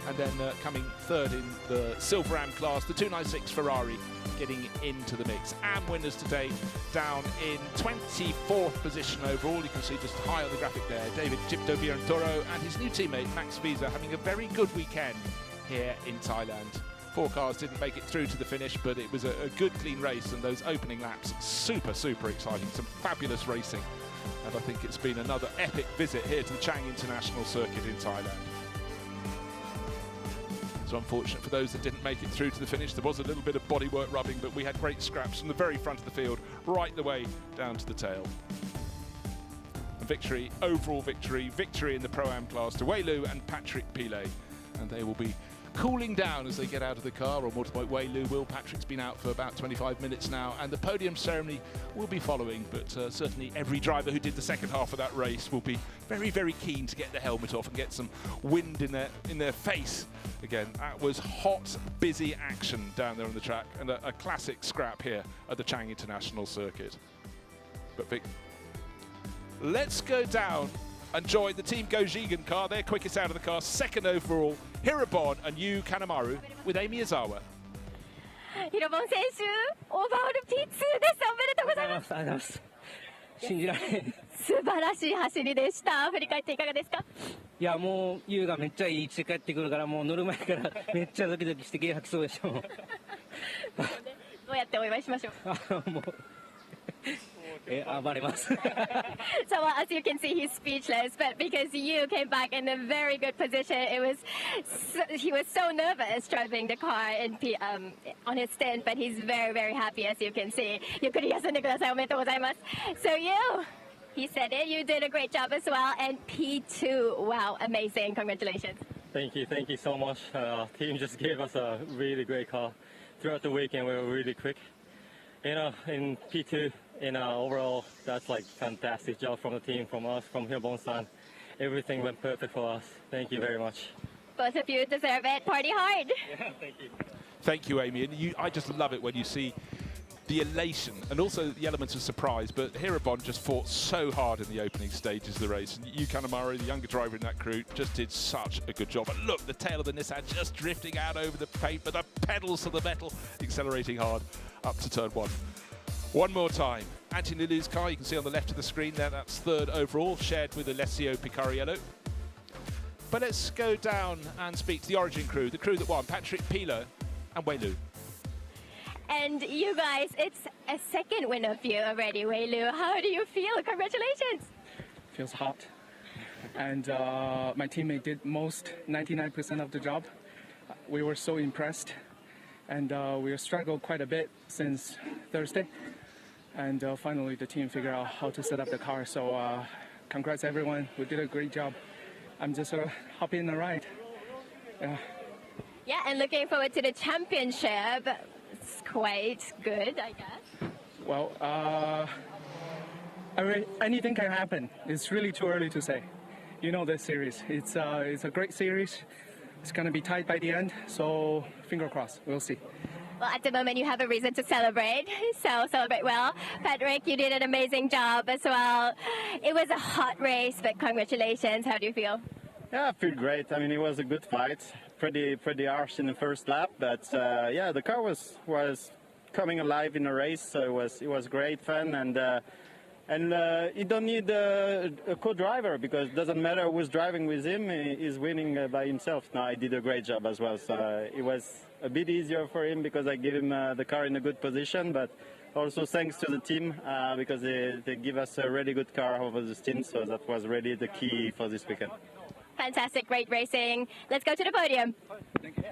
And then coming 3rd in the Silver Am class, the 296 Ferrari getting into the mix. Am winners today down in 24th position overall. You can see just high on the graphic there, David Chipto-Bientoro and his new teammate Max Visa having a very good weekend here in Thailand. 4 cars didn't make it through to the finish, but it was a good, clean race, and those opening laps, super, super exciting. Some fabulous racing. And I think it's been another epic visit here to the Chang International Circuit in Thailand. It's unfortunate for those that didn't make it through to the finish. There was a little bit of bodywork rubbing, but we had great scraps from the very front of the field right the way down to the tail. A victory, overall victory in the Pro-Am class to Wei Lu and Patrick Pillay. And they will be cooling down as they get out of the car, or more to point, Wei Lu will. Patrick's been out for about 25 minutes now, and the podium ceremony will be following, but certainly every driver who did the 2nd half of that race will be very, very keen to get the helmet off and get some wind in their face again. That was hot, busy action down there on the track, and a classic scrap here at the Chang International Circuit. But Vic, let's go down and join the Team Gojigan car. They're quickest out of the car, 2nd overall, Hirabon and Yu Kanemaru with Amy Ozawa. ヒロボン選手、オーバーオール P2 です。おめでとうございます。ありがとうございます。信じられない。素晴らしい走りでした。振り返っていかがですか？いや、もうユウがめっちゃいい位置で帰ってくるから、もう乗る前からめっちゃドキドキして気が吐きそうでしょ。どうやってお祝いしましょう。もう So as you can see, he's speechless, but because you came back in a very good position, he was so nervous driving the car on his stint, but he's very, very happy, as you can see. So he said it, you did a great job as well, and P2, wow, amazing, congratulations. Thank you so much. Team just gave us a really great car. Throughout the weekend, we were really quick. In P2, overall, that's like fantastic job from the team, from us, from Hirbon-san. Everything went perfect for us. Thank you very much. Both of you deserve it. Party hard. Yeah, thank you. Thank you, Amy. And I just love it when you see the elation and also the elements of surprise, but Hirobon just fought so hard in the opening stages of the race, and Yu Kanemaru, the younger driver in that crew, just did such a good job. And look, the tail of the Nissan just drifting out over the paint, but the pedals to the metal, accelerating hard up to turn one. One more time, Anthony Liu's car, you can see on the left of the screen there, that's third overall, shared with Alessio Picariello. But let's go down and speak to the Origin crew, the crew that won, Patrick Pilo and Wei Lu. And you guys, it's a second win of you already, Wei Lu. How do you feel? Congratulations. Feels hot. And my teammate did 99% of the job. We were so impressed. And we struggled quite a bit since Thursday. And finally, the team figured out how to set up the car. So congrats, everyone. We did a great job. I'm just happy in the ride. Yeah, and looking forward to the championship. It's quite good, I guess. Well, anything can happen. It's really too early to say. You know this series. It's a great series. It's going to be tight by the end, so finger crossed. We'll see. Well, at the moment, you have a reason to celebrate, so celebrate well. Patrick, you did an amazing job as well. It was a hot race, but congratulations. How do you feel? Yeah, I feel great. I mean, it was a good fight. Pretty harsh in the first lap, but yeah, the car was coming alive in the race, so it was great fun, and you don't need a co-driver because it doesn't matter who's driving with him, he's winning by himself. Now, I did a great job as well, so it was a bit easier for him because I gave him the car in a good position, but also thanks to the team because they give us a really good car over the stint, so that was really the key for this weekend. Fantastic, great racing. Let's go to the podium. Thank you.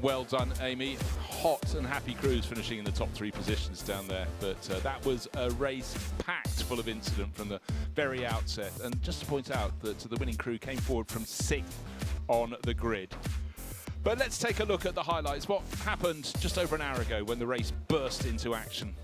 Well done, Amy. Hot and happy crews finishing in the top three positions down there. But that was a race packed full of incident from the very outset. And just to point out that the winning crew came forward from 6th on the grid. But let's take a look at the highlights. What happened just over an hour ago when the race burst into action.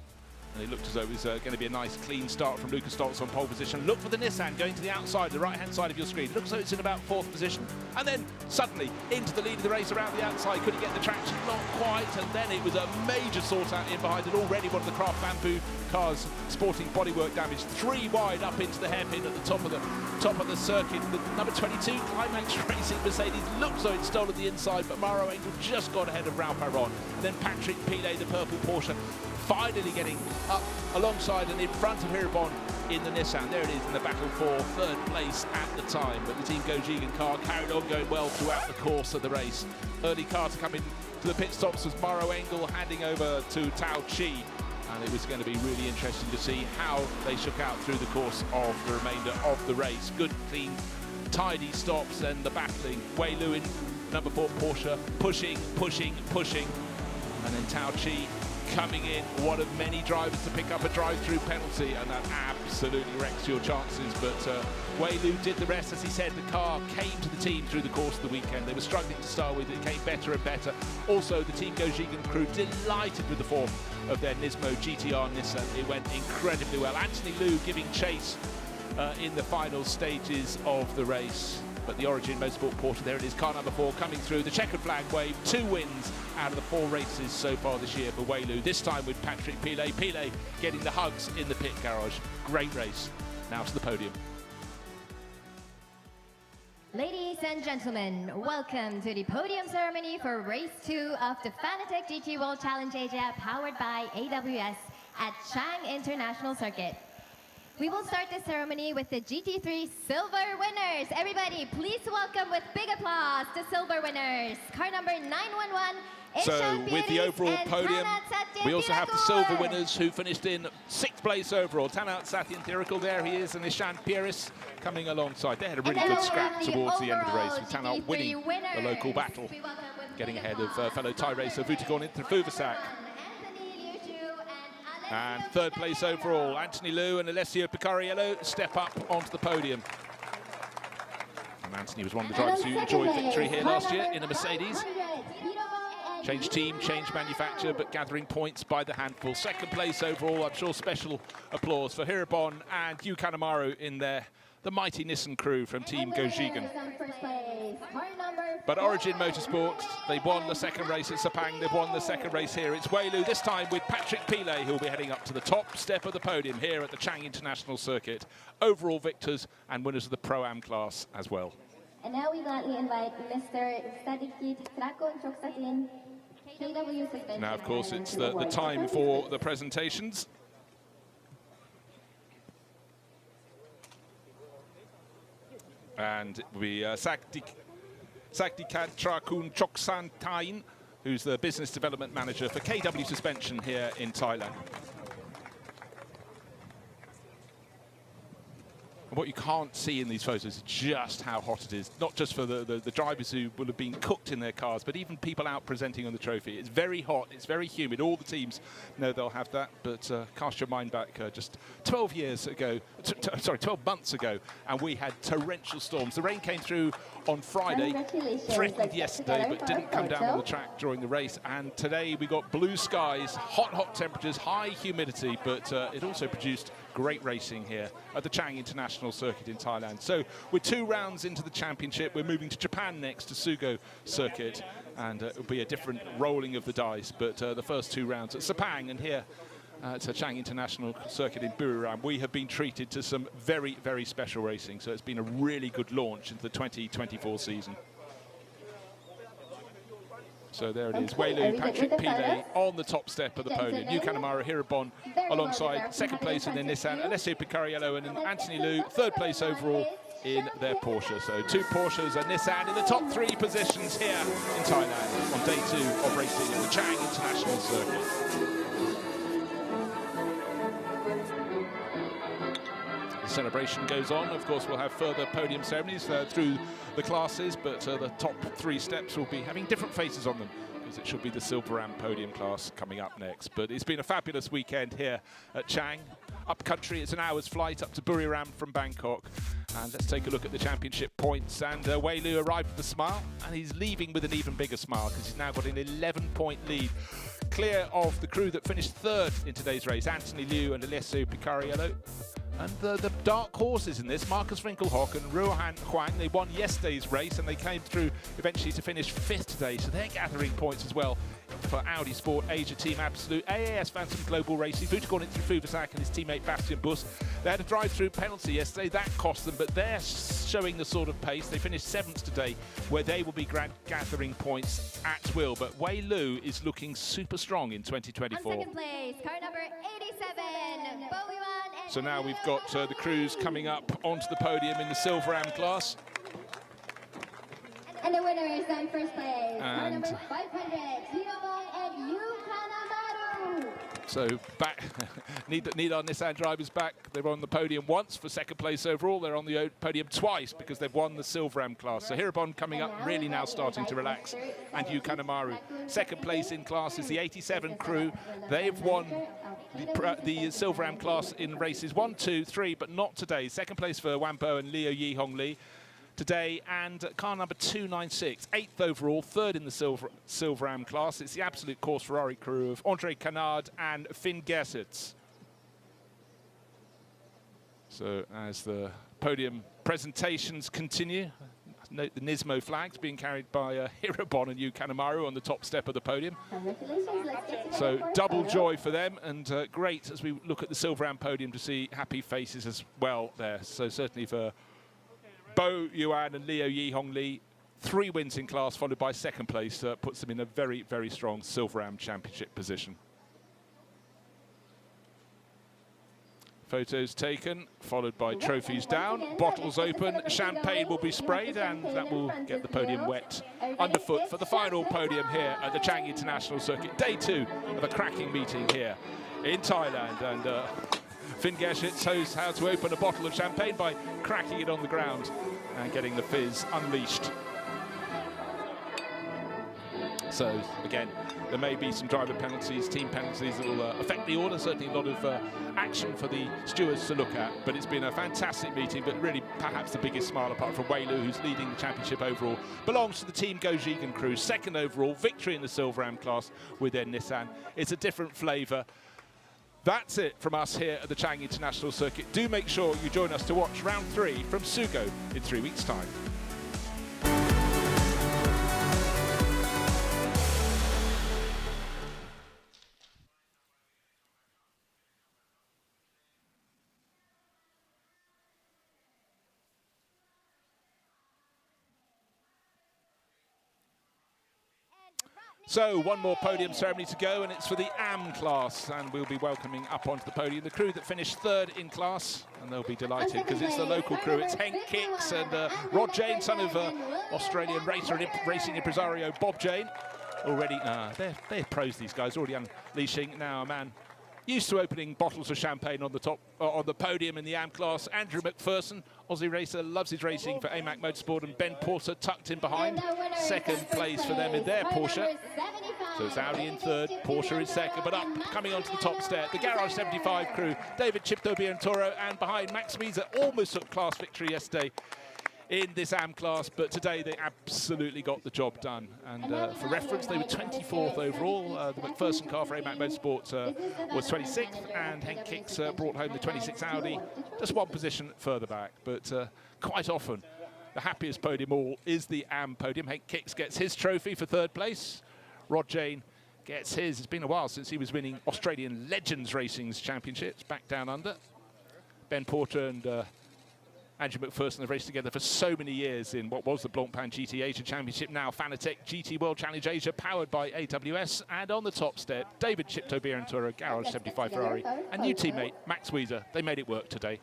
And it looked as though it was going to be a nice clean start from Lucas Stoltz on pole position. Look for the Nissan going to the outside, the right-hand side of your screen. Looks as though it's in about 4th position. And then suddenly into the lead of the race around the outside. Could he get the traction? Not quite. And then it was a major sort out in behind it. Already one of the Craft Bamboo cars sporting bodywork damage. 3 wide up into the hairpin at the top of the circuit. The number 22 Climax Racing Mercedes looks as though it's stolen the inside, but Maro Engel just got ahead of Ralph Aron. And then Patrick Pile, the purple Porsche, finally getting up alongside and in front of Hirobon in the Nissan. There it is in the battle for 3rd place at the time. But the Team Gojigan car carried on going well throughout the course of the race. Early car to come in to the pit stops was Maro Engel handing over to Tao Chi. And it was going to be really interesting to see how they shook out through the course of the remainder of the race. Good, clean, tidy stops and the battling. Wei Lu in number 4 Porsche pushing. And then Tao Chi coming in, one of many drivers to pick up a drive-through penalty, and that absolutely wrecks your chances. But Wei Lu did the rest. As he said, the car came to the team through the course of the weekend. They were struggling to start with, it came better and better. Also, the Team Gojigan crew delighted with the form of their Nismo GTR Nissan. It went incredibly well. Anthony Liu giving chase in the final stages of the race. But the Origin Motorsport Porsche, there it is, car number 4 coming through. The checkered flag wave, 2 wins out of the 4 races so far this year for Wei Lu. This time with Patrick Pile. Pile getting the hugs in the pit garage. Great race. Now to the podium. Ladies and gentlemen, welcome to the podium ceremony for race 2 of the Fanatec GT World Challenge Asia powered by AWS at Chang International Circuit. We will start the ceremony with the GT3 silver winners. Everybody, please welcome with big applause the silver winners. Car number 911, So with the overall podium, We also have the silver winners who finished in 6th place overall. Tanat Sathyanthirikal, there he is, and Ishan Pieris coming alongside. They had a really good scrap towards the end of the race, with Tanat winning the local battle, getting ahead of fellow Thai racer Vutikorn Intrafuvasak. And 3rd place overall, Anthony Liu and Alessio Picariello step up onto the podium. And Anthony was one of the drivers who enjoyed victory here last year in a Mercedes. Changed team, changed manufacturer, but gathering points by the handful. 2nd place overall. I'm sure special applause for Hirabon and Yu Kanemaru in the mighty Nissan crew from Team Gojigan. But Origin Motorsports, they won the 2nd race at Sepang. They've won the 2nd race here. It's Wei-Lu, this time with Patrick Pillay, who'll be heading up to the top step of the podium here at the Chang International Circuit. Overall victors and winners of the Pro-Am class as well. And now we gladly invite Mr. Sadikit Trakon Choksatin. Now, of course, it's the time for the presentations. And we Sakdikat Trakun Choksantain, who's the business development manager for KW Suspension here in Thailand. What you can't see in these photos is just how hot it is, not just for the drivers who will have been cooked in their cars, but even people out presenting on the trophy. It's very hot, it's very humid. All the teams know they'll have that, but cast your mind back just 12 years ago, 12 months ago, and we had torrential storms. The rain came through on Friday, threatened yesterday, but didn't come down on the track during the race. And today we got blue skies, hot temperatures, high humidity, but it also produced great racing here at the Chang International Circuit in Thailand. So we're 2 rounds into the championship. We're moving to Japan next, to Sugo Circuit, and it'll be a different rolling of the dice. But the first 2 rounds at Sepang, and here it's a Chang International Circuit in Buriram. We have been treated to some very, very special racing. So it's been a really good launch into the 2024 season. So there it is, Wei-Lu, Patrick Pillay on the top step of the podium. Yu Kanemaru, Hirabon alongside 2nd place in their Nissan, Alessio Picariello and Anthony Liu, 3rd place overall in their Porsche. So 2 Porsches and Nissan in the top 3 positions here in Thailand on day 2 of racing at the Chang International Circuit. The celebration goes on. Of course, we'll have further podium ceremonies through the classes, but the top 3 steps will be having different faces on them, because it should be the Silver Ram podium class coming up next. But it's been a fabulous weekend here at Chang. Up country, it's an hour's flight up to Buriram from Bangkok. And let's take a look at the championship points. And Wei-Lu arrived with a smile, and he's leaving with an even bigger smile, because he's now got an 11-point lead. Clear of the crew that finished 3rd in today's race, Anthony Liu and Alessio Picariello. And the dark horses in this, Marcus Winkelhock and Ruohan Huang, they won yesterday's race and they came through eventually to finish 5th today. So they're gathering points as well for Audi Sport Asia Team Absolute, AAS Phantom Global Racing, Vutikorn Intrafuvasak and his teammate Bastian Buss. They had a drive-through penalty yesterday, that cost them, but they're showing the sort of pace. They finished 7th today, where they will be gathering points at will. But Wei-Lu is looking super strong in 2024. On 2nd place, car number 87, so now we've got the crews coming up onto the podium in the Silver Am class. And the winner is on 1st place, car number 500, and Yu Kanemaru. So back, need our Nissan drivers back. They were on the podium once for 2nd place overall. They're on the podium twice because they've won the Silver Am class. So Hirabon coming up, really now starting to relax. And Yu Kanemaru. 2nd place in class is the 87 crew. They've won the Silver Am class in races 1, 2, 3, but not today. 2nd place for Wampo and Leo Yi Hong Lee today, and car number 296, 8th overall, 3rd in the Silver Am class. It's the Absolute Course Ferrari crew of Andre Canard and Finn Gersitz. So as the podium presentations continue, note the Nismo flags being carried by Hirabon and Yu Kanemaru on the top step of the podium. So double joy for them, and great as we look at the Silver Am podium to see happy faces as well there. So certainly for Bo Yuan and Leo Yi Hong Lee, 3 wins in class, followed by 2nd place, puts them in a very, very strong Silver Am championship position. Photos taken, followed by trophies down, bottles open, champagne will be sprayed, and that will get the podium wet underfoot for the final podium here at the Chang International Circuit. Day 2 of a cracking meeting here in Thailand, and Finn Gershitz shows how to open a bottle of champagne by cracking it on the ground and getting the fizz unleashed. So again, there may be some driver penalties, team penalties that will affect the order. Certainly a lot of action for the stewards to look at, but it's been a fantastic meeting. But really, perhaps the biggest smile, apart from Wei Lu, who's leading the championship overall, belongs to the Team Gojigan crew. Second overall, victory in the Silver Am class with their Nissan. It's a different flavour. That's it from us here at the Chang International Circuit. Do make sure you join us to watch round 3 from Sugo in 3 weeks' time. So one more podium ceremony to go, and it's for the AM class, and we'll be welcoming up onto the podium the crew that finished 3rd in class, and they'll be delighted because it's the local crew. It's Henk Kicks and Rod Jane, son of Australian racer and racing impresario Bob Jane. Already, they're pros, these guys, already unleashing. Now a man used to opening bottles of champagne on the top, on the podium in the AM class. Andrew McPherson, Aussie racer, loves his racing for AMAC Motorsport, and Ben Porter tucked in behind. 2nd place for them in their Porsche. So it's Audi in 3rd, Porsche in 2nd, but up, coming onto the top step, the Garage 75 crew, David Chipto Biantoro, and behind Max Wiese, almost took class victory yesterday in this AM class, but today they absolutely got the job done. And for reference, they were 24th overall. The McPherson car for AMAC Motorsport was 26th, and Henk Kicks brought home the 26 Audi, just one position further back. But quite often, the happiest podium all is the AM podium. Henk Kicks gets his trophy for 3rd place. Rod Jane gets his. It's been a while since he was winning Australian Legends Racing's championships back down under. Ben Porter and Andrew McPherson have raced together for so many years in what was the Blancpain GT Asia Championship, now Fanatec GT World Challenge Asia, powered by AWS. And on the top step, David Chipto Biantoro, Garage 75 Ferrari, and new teammate Max Wiese. They made it work today.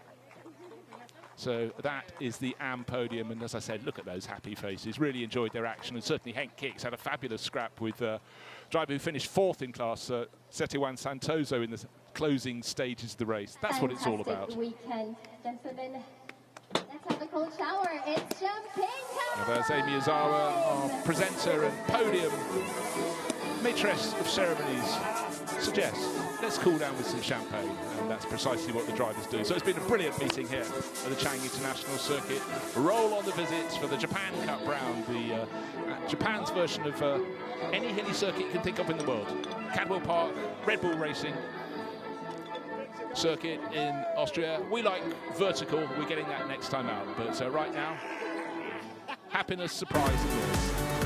So that is the AM podium, and as I said, look at those happy faces. Really enjoyed their action, and certainly Henk Kicks had a fabulous scrap with driver who finished 4th in class, Setiwan Santoso, in the closing stages of the race. That's what it's all about. Weekend, gentlemen. Let's have a cold shower. It's champagne time. Now there's Amy Ozawa, our presenter and podium maitress of ceremonies, suggests let's cool down with some champagne, and that's precisely what the drivers do. So it's been a brilliant meeting here at the Chang International Circuit. Roll on the visits for the Japan Cup round, the Japan's version of any hilly circuit you can think of in the world. Cadwell Park, Red Bull Racing circuit in Austria. We like vertical, we're getting that next time out, but right now, happiness, surprise, and noise.